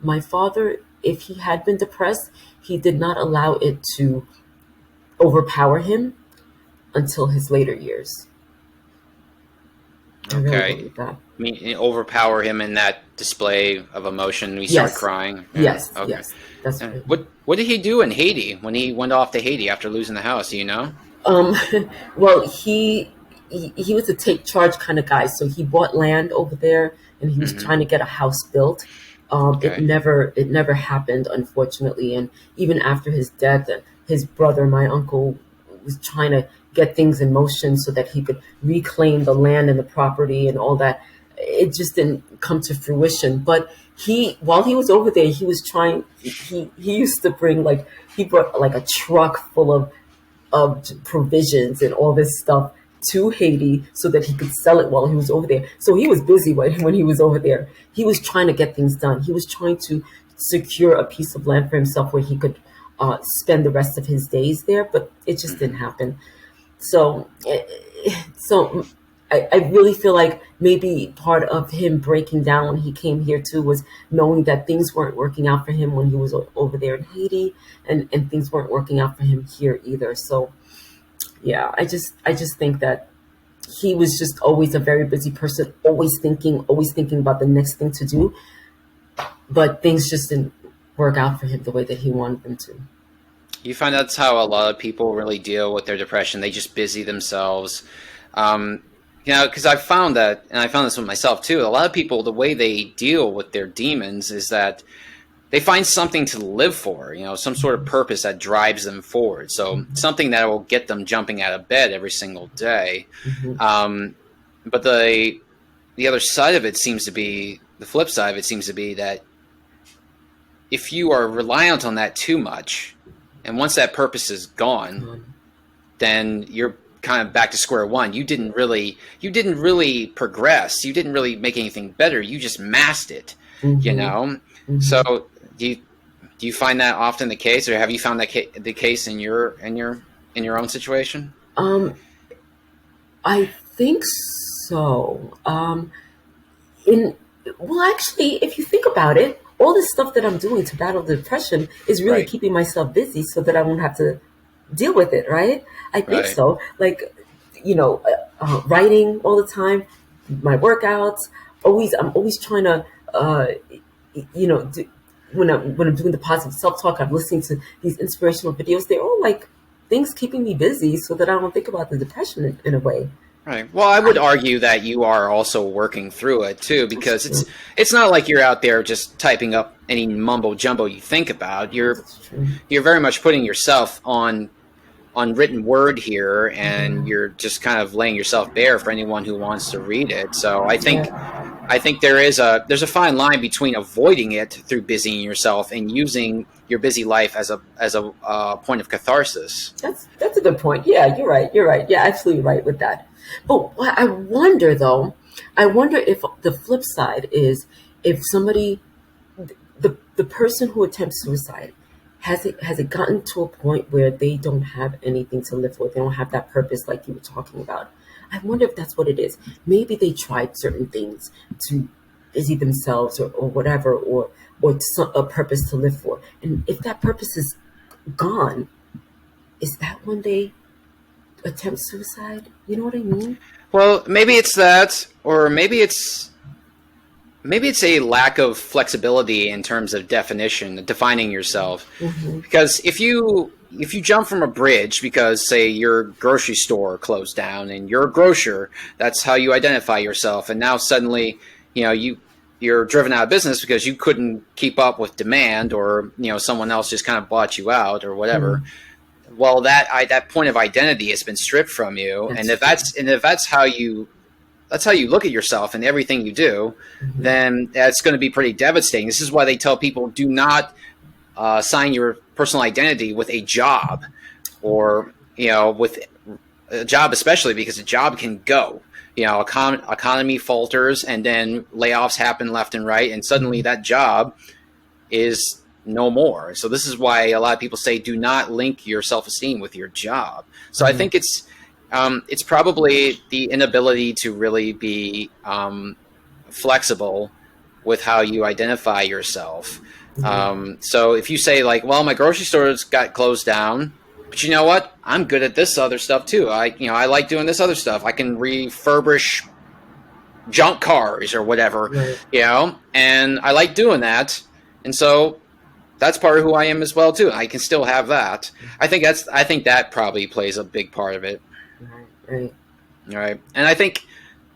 my father, if he had been depressed, he did not allow it to overpower him until his later years. I really Okay. believe that. I mean, overpower him in that display of emotion. He started Yes, crying. Yeah. yes, Okay. yes. That's right. What did he do in Haiti when he went off to Haiti after losing the house? Do you know? Um, well, he was a take charge kind of guy, so he bought land over there, and he was Hmm. trying to get a house built. It Okay. never happened, unfortunately. And even after his death, his brother, my uncle, was trying to get things in motion so that he could reclaim the land and the property and all that. It just didn't come to fruition. But while he was over there, he was trying. He used to bring, like, he brought like a truck full of provisions and all this stuff to Haiti so that he could sell it while he was over there. So he was busy when he was over there. He was trying to get things done. He was trying to secure a piece of land for himself where he could spend the rest of his days there, but it just didn't Hmm. happen. So, so I really feel like maybe part of him breaking down when he came here too was knowing that things weren't working out for him when he was over there in Haiti, and things weren't working out for him here either. So yeah, I just think that he was just always a very busy person, always thinking about the next thing to do, but things just didn't work out for him the way that he wanted them to. You find that's how a lot of people really deal with their depression. They just busy themselves. Um, because I found that, and I found this with myself too. A lot of people, the way they deal with their demons is that they find something to live for, some sort of purpose that drives them forward. So something that will get them jumping out of bed every single day. Hmm. Um, but the other side of it seems to be the flip side of it seems to be that if you are reliant on that too much, and once that purpose is gone, then you're kind of back to square one. You didn't really progress. You didn't really make anything better. You just masked it, you Mm-hmm. know. Mm-hmm. So do you find that often the case, or have you found that the case in your own situation? Um, I think so. In Well, actually, if you think about it, all this stuff that I'm doing to battle the depression is really Right, keeping myself busy so that I won't have to deal with it, right? I think right. so. Like, writing all the time, my workouts. I'm always trying to, do, when I'm doing the positive self talk, I'm listening to these inspirational videos. They're all like things keeping me busy so that I don't think about the depression in a way. Right. Well, I would I, argue that you are also working through it too, that's because it's true. it's not like you're out there just typing up any mumbo jumbo you think about. That's true. You're very much putting yourself on written word here, and Yeah. you're just kind of laying yourself bare for anyone who wants to read it. So Yeah. I think there's a fine line between avoiding it through busying yourself and using your busy life as a point of catharsis. That's a good point. Yeah, you're right. You're right. Yeah, absolutely right with that. But what I wonder though, I wonder if the flip side is if somebody, the person who attempts suicide, has it gotten to a point where they don't have anything to live for? They don't have that purpose like you were talking about. I wonder if that's what it is. Maybe they tried certain things to busy themselves or whatever, or a purpose to live for. And if that purpose is gone, is that when they attempt suicide? You know what I mean? Well, maybe it's that, or maybe it's a lack of flexibility in terms of defining yourself. Mm-hmm. Because if you jump from a bridge because say your grocery store closed down and you're a grocer, that's how you identify yourself, and now suddenly, you're driven out of business because you couldn't keep up with demand, or someone else just kind of bought you out or whatever. Mm, Well, that point of identity has been stripped from you, and that's if true. that's how you look at yourself and everything you do, Mm-hmm. then that's going to be pretty devastating. This is why they tell people, do not sign your personal identity with a job, or with a job, especially because a job can go. Economy falters, and then layoffs happen left and right, and suddenly Mm-hmm. that job is no more. So this is why a lot of people say, do not link your self-esteem with your job. So I Right. think it's probably the inability to really be flexible with how you identify yourself. Mm-hmm. So if you say like, well, my grocery store's got closed down, but you know what? I'm good at this other stuff too. I like doing this other stuff. I can refurbish junk cars or whatever, Right. and I like doing that. And so that's part of who I am as well too. I can still have that. I think that probably plays a big part of it. Right. Right. All right. And I think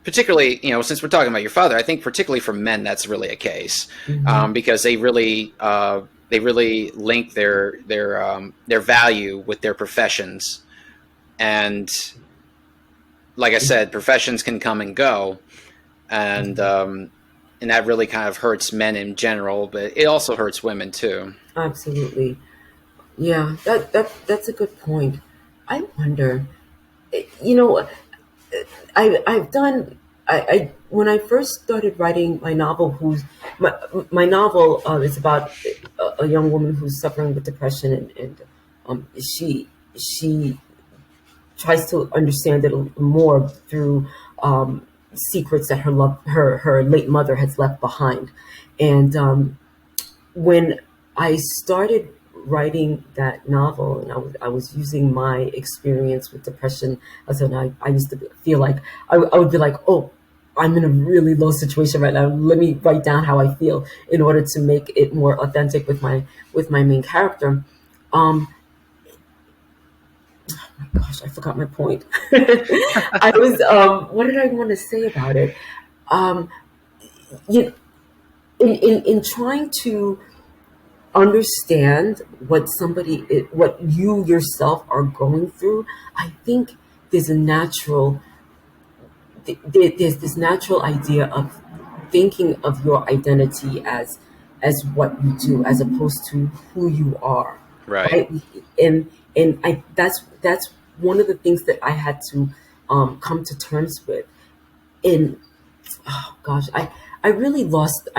particularly, since we're talking about your father, I think particularly for men, that's really a case, Mm-hmm. because they really link their value with their professions, and like I said, professions can come and go, and Mm-hmm. um, and that really kind of hurts men in general, but it also hurts women too. Absolutely. Yeah. That's a good point. I wonder. You know, I've done. I When I first started writing my novel, my novel is about a young woman who's suffering with depression, and she tries to understand it more through secrets that her late mother has left behind. And when I started writing that novel, and I was using my experience with depression, as I used to feel like I would be like, oh, I'm in a really low situation right now. Let me write down how I feel in order to make it more authentic with my main character. Um, Gosh, I forgot my point. I was What did I want to say about it? Um, you, in trying to understand what you yourself are going through, I think there's a natural there's this natural idea of thinking of your identity as as what you do as opposed to who you are, Right. right? And I that's one of the things that I had to come to terms with. In oh gosh, I really lost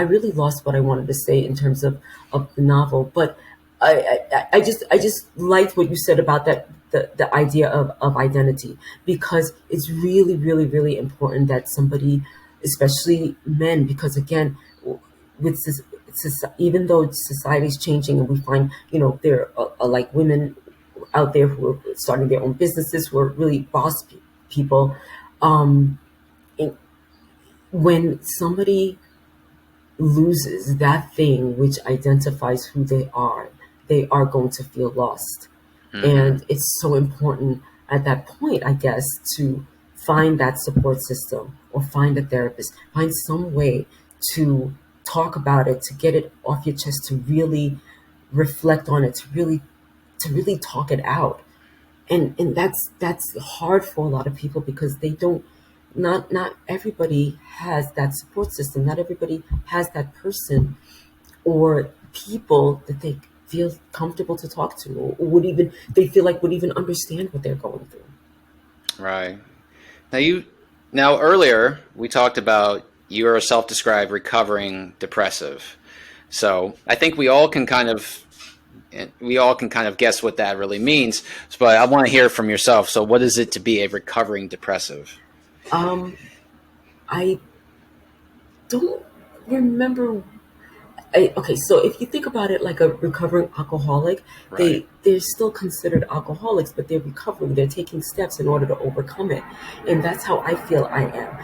what I wanted to say in terms of the novel, but I just liked what you said about that the idea of identity, because it's really really really important that somebody, especially men, because again, with even though society is changing and we find, there are like women out there who are starting their own businesses, who are really people, um, when somebody loses that thing which identifies who they are going to feel lost. Mm-hmm. And it's so important at that point, I guess, to find that support system or find a therapist, find some way to talk about it, to get it off your chest, to really reflect on it, to really talk it out. And that's hard for a lot of people because they don't, not everybody has that support system, not everybody has that person or people that they feel comfortable to talk to, or would even, they feel like would even understand what they're going through. Right. Now you now earlier we talked about you are a self-described recovering depressive. So I think we all can kind of guess what that really means. But I want to hear from yourself. So what is it to be a recovering depressive? um I don't remember. Okay, so if you think about it like a recovering alcoholic, Right. they're still considered alcoholics, but they're recovering. They're taking steps in order to overcome it, and that's how I feel I am.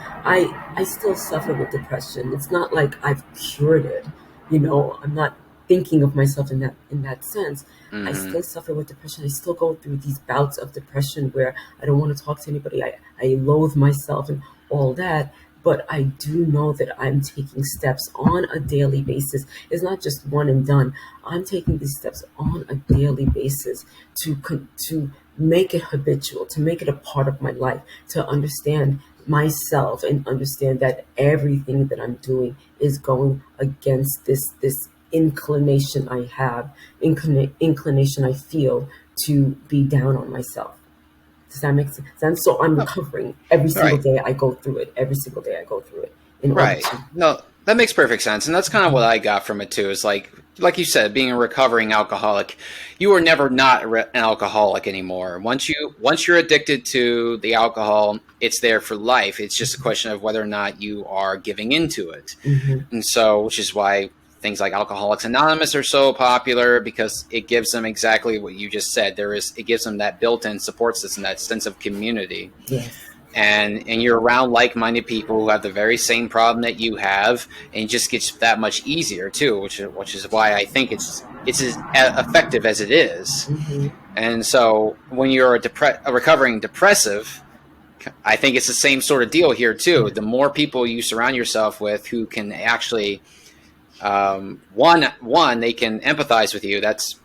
I still suffer with depression. It's not like I've cured it. I'm not thinking of myself in that sense. I Mm-hmm. still suffer with depression. I still go through these bouts of depression where I don't want to talk to anybody. I loathe myself and all that. But I do know that I'm taking steps on a daily basis. It's not just one and done. I'm taking these steps on a daily basis to make it habitual, to make it a part of my life, to understand myself and understand that everything that I'm doing is going against this inclination I have, inclination I feel to be down on myself. Does that make sense? So I'm Oh, recovering every single right. day. I go through it. Every single day I go through it in order Right. to. No, that makes perfect sense, and that's kind of what I got from it too. Is like you said, being a recovering alcoholic, you are never not an alcoholic anymore. Once you're addicted to the alcohol, it's there for life. It's just a question of whether or not you are giving into it. Mm-hmm. And so, which is why things like Alcoholics Anonymous are so popular, because it gives them exactly what you just said. It gives them that built-in support system, that sense of community, Yes. and you're around like-minded people who have the very same problem that you have, and it just gets that much easier too, which is why I think it's as effective as it is. Mm-hmm. And so when you're a recovering depressive, I think it's the same sort of deal here too. Yeah. The more people you surround yourself with who can actually, one they can empathize with you. That's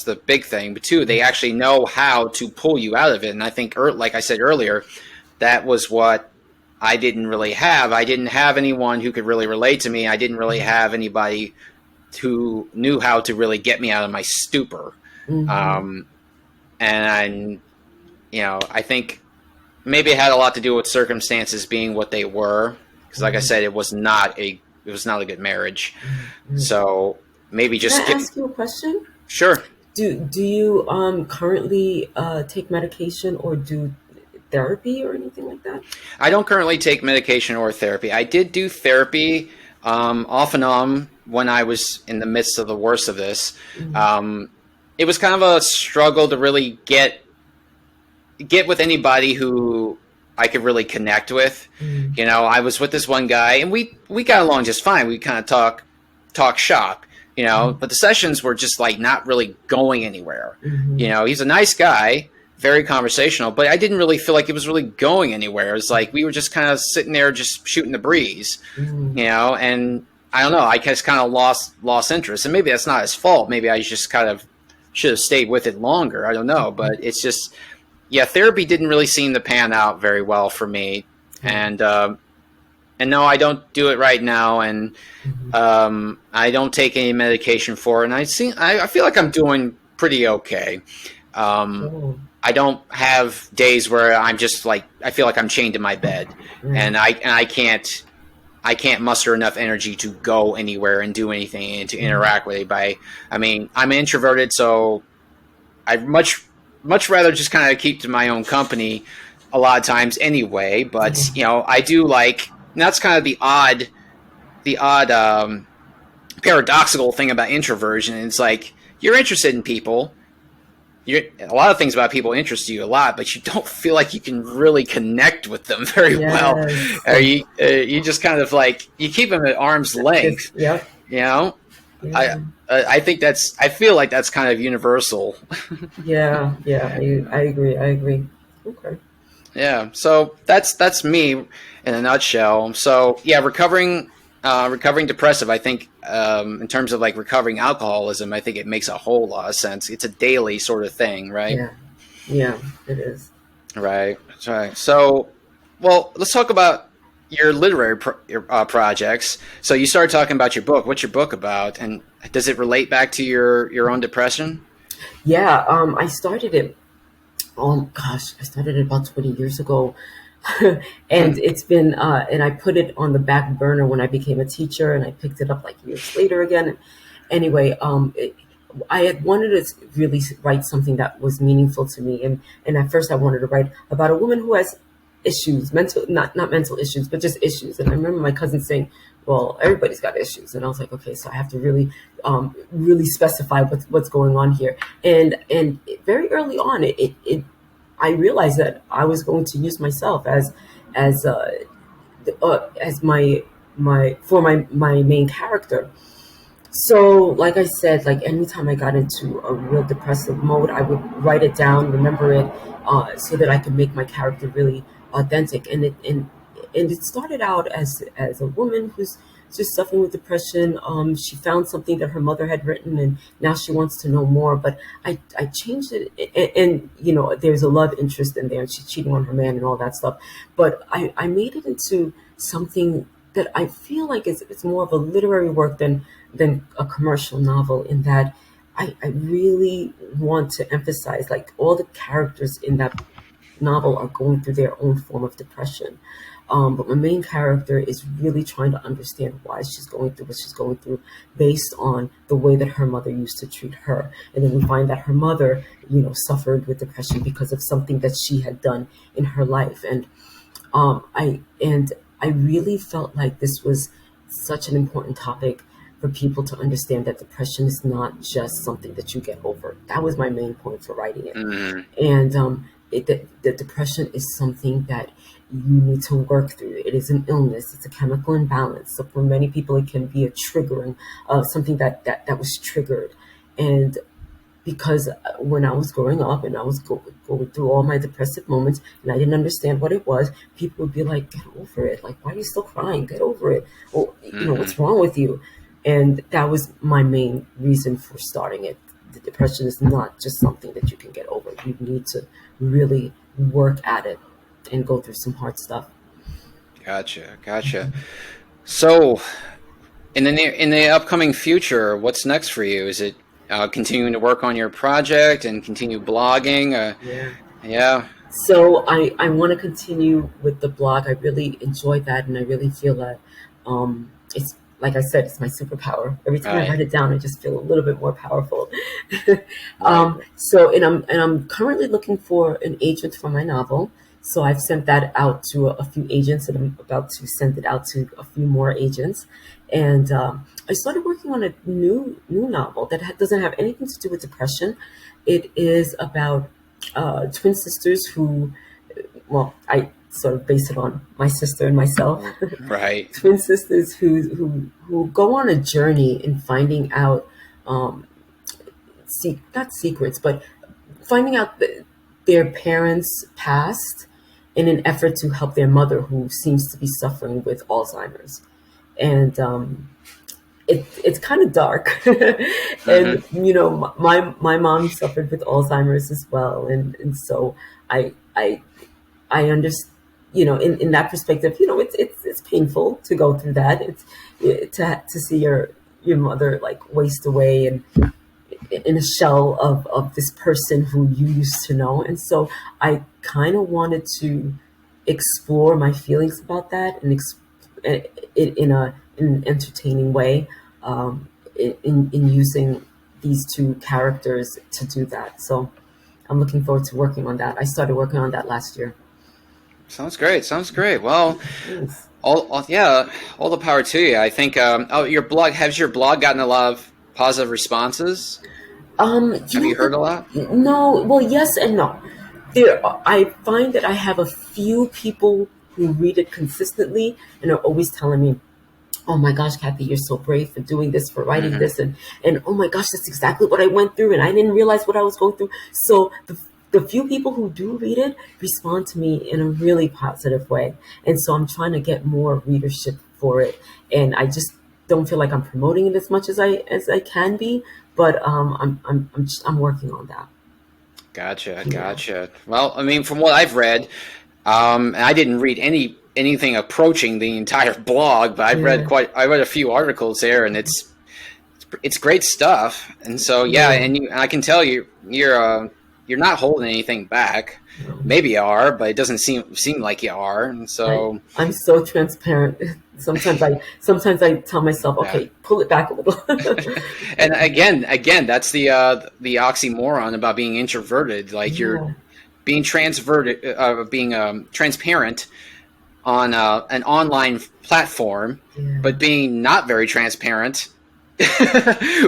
the big thing. But two, they actually know how to pull you out of it. And I think, like I said earlier, that was what I didn't really have. I didn't have anyone who could really relate to me. I didn't really have anybody who knew how to really get me out of my stupor. Mm-hmm. Um, and I think maybe it had a lot to do with circumstances being what they were. Because, like I Mm-hmm. said, it was not a good marriage. Mm-hmm. So maybe Can just I get ask you a question? sure. Do you currently take medication or do therapy or anything like that? I don't currently take medication or therapy. I did do therapy off and on when I was in the midst of the worst of this. Mm-hmm. Um, it was kind of a struggle to really get with anybody who I could really connect with. I was with this one guy, and we got along just fine. We kind of talk shop, Mm-hmm. but the sessions were just like not really going anywhere. Mm-hmm. He's a nice guy, very conversational, but I didn't really feel like it was really going anywhere. It was like we were just kind of sitting there, just shooting the breeze, Mm-hmm. and I don't know. I just kind of lost interest, and maybe that's not his fault. Maybe I just kind of should have stayed with it longer. I don't know, but it's just, yeah, therapy didn't really seem to pan out very well for me, Mm-hmm. and And no, I don't do it right now, and Hmm. I don't take any medication for it. And I feel like I'm doing pretty okay. Um, Oh, I don't have days where I'm just like I feel like I'm chained to my bed, right. and I can't muster enough energy to go anywhere and do anything and to Hmm. interact with anybody. I mean, I'm introverted, so I'd much rather just kind of keep to my own company a lot of times anyway. Yeah. But I do like, and that's kind of the odd paradoxical thing about introversion. It's like you're interested in people. A lot of things about people interest you a lot, but you don't feel like you can really connect with them very well. Yes. You just kind of like you keep them at arm's Just, length. yep. You know, I Yeah. I think I feel like that's kind of universal. Yeah. Yeah. I agree. I agree. Okay. Yeah, so that's me in a nutshell. So yeah, recovering depressive. I think in terms of like recovering alcoholism, I think it makes a whole lot of sense. It's a daily sort of thing, right? Yeah. Yeah. It is. Right. That's right. So, well, let's talk about your your, projects. So you started talking about your book. What's your book about, and does it relate back to your own depression? Yeah. I started it. Oh gosh, I started it about 20 years ago. And it's been, and I put it on the back burner when I became a teacher, and I picked it up like years later again. Anyway, I had wanted to really write something that was meaningful to me, and at first I wanted to write about a woman who has issues, mental, not mental issues, but just issues. And I remember my cousin saying, "Well, everybody's got issues," and I was like, "Okay, so I have to really, really specify what's going on here." And very early on, I realized that I was going to use myself as as my main character. So, like I said, like anytime I got into a real depressive mode, I would write it down, remember it, so that I could make my character really authentic. And it started out as a woman who's just suffering with depression. She found something that her mother had written, and now she wants to know more. But I changed it, and there's a love interest in there, and she's cheating on her man and all that stuff. But I made it into something that I feel like it's more of a literary work than a commercial novel, in that I really want to emphasize, like, all the characters in that novel are going through their own form of depression. But my main character is really trying to understand why she's going through what she's going through, based on the way that her mother used to treat her. And then we find that her mother, suffered with depression because of something that she had done in her life. And I really felt like this was such an important topic for people to understand, that depression is not just something that you get over. That was my main point for writing it. Mm-hmm. And the depression is something that you need to work through. It is an illness. It's a chemical imbalance. So for many people, it can be a triggering, something that was triggered. And because when I was growing up and I was going through all my depressive moments, and I didn't understand what it was, people would be like, "Get over it. Like, why are you still crying? Get over it. Or, Mm-hmm. what's wrong with you?" And that was my main reason for starting it. The depression is not just something that you can get over. You need to really work at it and go through some hard stuff. Gotcha, gotcha. So, in the upcoming future, what's next for you? Is it continuing to work on your project and continue blogging? Yeah. Yeah, So I want to continue with the blog. I really enjoy that, and I really feel that, it's, like I said, it's my superpower. Every time I right, write it down, I just feel a little bit more powerful. right. So, and I'm currently looking for an agent for my novel. So I've sent that out to a few agents, and I'm about to send it out to a few more agents. And I started working on a new novel that doesn't have anything to do with depression. It is about twin sisters who, well, I sort of base it on my sister and myself. Right. Twin sisters who go on a journey in finding out, um, not secrets, but finding out their parents' past, in an effort to help their mother, who seems to be suffering with Alzheimer's. And it's kind of dark. And Mm-hmm. my mom suffered with Alzheimer's as well, and so I I I understand, in that perspective, it's it's painful to go through that. To see your mother like waste away and in a shell of this person who you used to know. And so I kind of wanted to explore my feelings about that and it in an entertaining way, in using these two characters to do that. So I'm looking forward to working on that. I started working on that last year. Sounds great. Sounds great. Well, Yes. all the power to you. I think. Your blog, has your blog gotten a lot of positive responses? Have you heard a lot? No, well, yes and no. I find that I have a few people who read it consistently and are always telling me, "Oh my gosh, Cathy, you're so brave for doing this, for writing this, and oh my gosh, that's exactly what I went through, and I didn't realize what I was going through." So the few people who do read it respond to me in a really positive way, and so I'm trying to get more readership for it, and I just don't feel like I'm promoting it as much as I can be, but I'm working on that. Gotcha, Yeah. gotcha. Well, I mean, from what I've read, and I didn't read anything approaching the entire blog, but Yeah. I read a few articles there, and it's great stuff. And so yeah, Yeah. and I can tell you're not holding anything back. No. Maybe you are, but it doesn't seem like you are. And so I'm so transparent. Sometimes I tell myself, yeah. okay, pull it back a little. And again, that's the oxymoron about being introverted. Like you're Yeah. being being transparent on an online platform, Yeah. but being not very transparent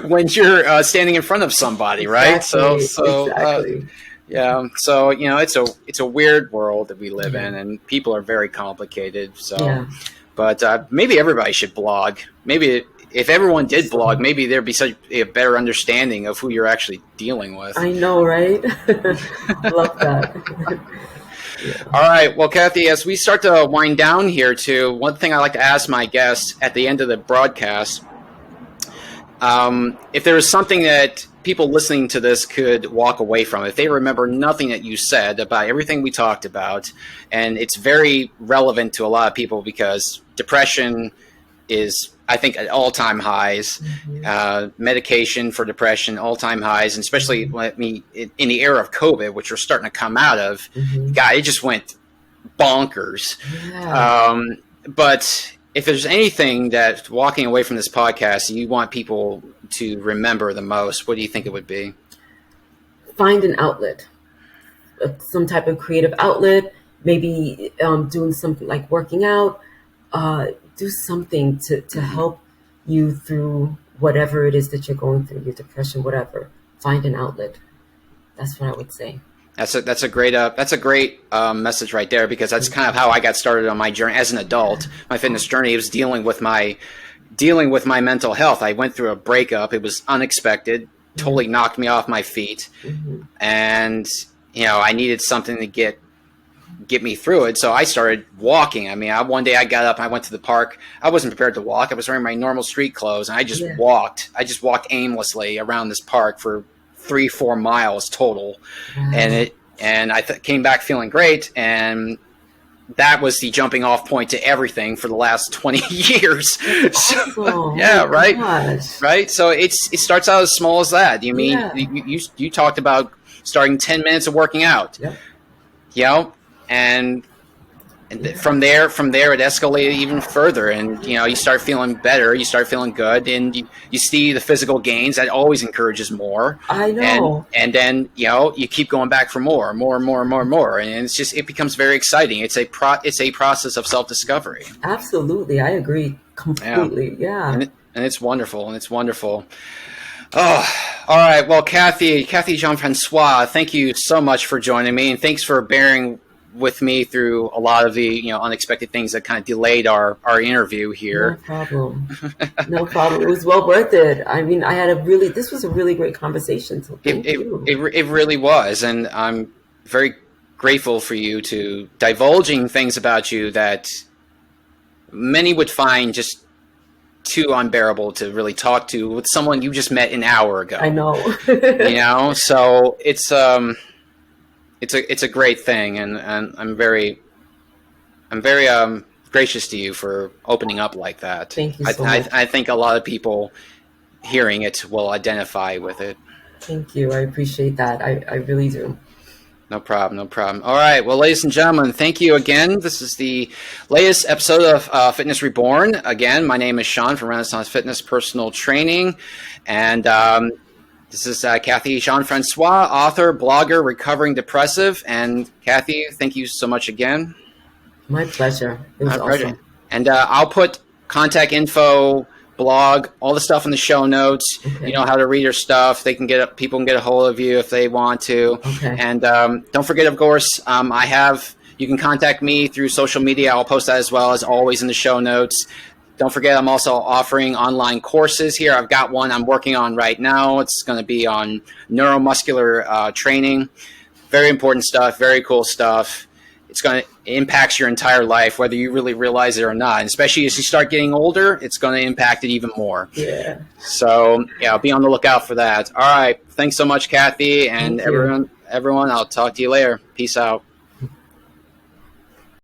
when you're standing in front of somebody, right? Exactly. Yeah. So it's a weird world that we live Yeah. in, and people are very complicated. So, Yeah. but maybe everybody should blog. Maybe if everyone did blog, maybe there'd be such a better understanding of who you're actually dealing with. I know, right? Love that. Yeah. All right. Well, Cathy, as we start to wind down here, too, one thing I like to ask my guests at the end of the broadcast, if there was something that people listening to this could walk away from, if they remember nothing that you said about everything we talked about, and it's very relevant to a lot of people because depression is, I think, at all-time highs. Medication for depression, all-time highs, and especially in the era of COVID, which we're starting to come out of, God, it just went bonkers. Yeah. But if there's anything that walking away from this podcast you want people to remember the most, what do you think it would be? Find an outlet, some type of creative outlet, maybe doing something like working out, do something to help you through whatever it is that you're going through, your depression, whatever. Find an outlet. That's what I would say. That's a great message right there, because that's kind of how I got started on my journey as an adult. My fitness journey was dealing with my mental health. I went through a breakup. It was unexpected, totally knocked me off my feet, and I needed something to get me through it. So I started walking. I mean, one day I got up and I went to the park. I wasn't prepared to walk. I was wearing my normal street clothes, and I just walked. I just walked aimlessly around this park for 3-4 miles total, and I came back feeling great, and that was the jumping off point to everything for the last 20 years. Awesome. Yeah, Oh my right, gosh. right. So it starts out as small as that. You mean Yeah. you talked about starting 10 minutes of working out, Yep. and from there it escalated even further, and you start feeling better, you start feeling good, and you see the physical gains. That always encourages more. I know. And then you keep going back for more, and it becomes very exciting. It's a process of self-discovery. Absolutely. I agree completely. Yeah. And it's wonderful, Oh, all right. Well, Cathy Jean-Francois, thank you so much for joining me, and thanks for bearing with me through a lot of the unexpected things that kind of delayed our interview here. No problem. No problem. It was well worth it. I mean, this was a really great conversation. So thank you. It really was, and I'm very grateful for you to divulging things about you that many would find just too unbearable to really talk to with someone you just met an hour ago. I know. So it's a great thing, and I'm very gracious to you for opening up like that. Thank you so much. I think a lot of people hearing it will identify with it. Thank you. I appreciate that. I really do. No problem, no problem. All right, well, ladies and gentlemen, thank you again. This is the latest episode of Fitness Reborn. Again, my name is Sean from Renaissance Fitness Personal Training, and this is Cathy Jean-Francois, author, blogger, recovering depressive. And Cathy, thank you so much again. My pleasure. It was awesome. And I'll put contact info, blog, all the stuff in the show notes. Okay. You know how to read your stuff. People can get a hold of you if they want to. Okay. And don't forget, of course, you can contact me through social media. I'll post that as well as always in the show notes. Don't forget, I'm also offering online courses here. I've got one I'm working on right now. It's going to be on neuromuscular training. Very important stuff, very cool stuff. It impacts your entire life, whether you really realize it or not. And especially as you start getting older, it's going to impact it even more. Yeah. So, yeah, be on the lookout for that. All right. Thanks so much, Cathy. And everyone, I'll talk to you later. Peace out.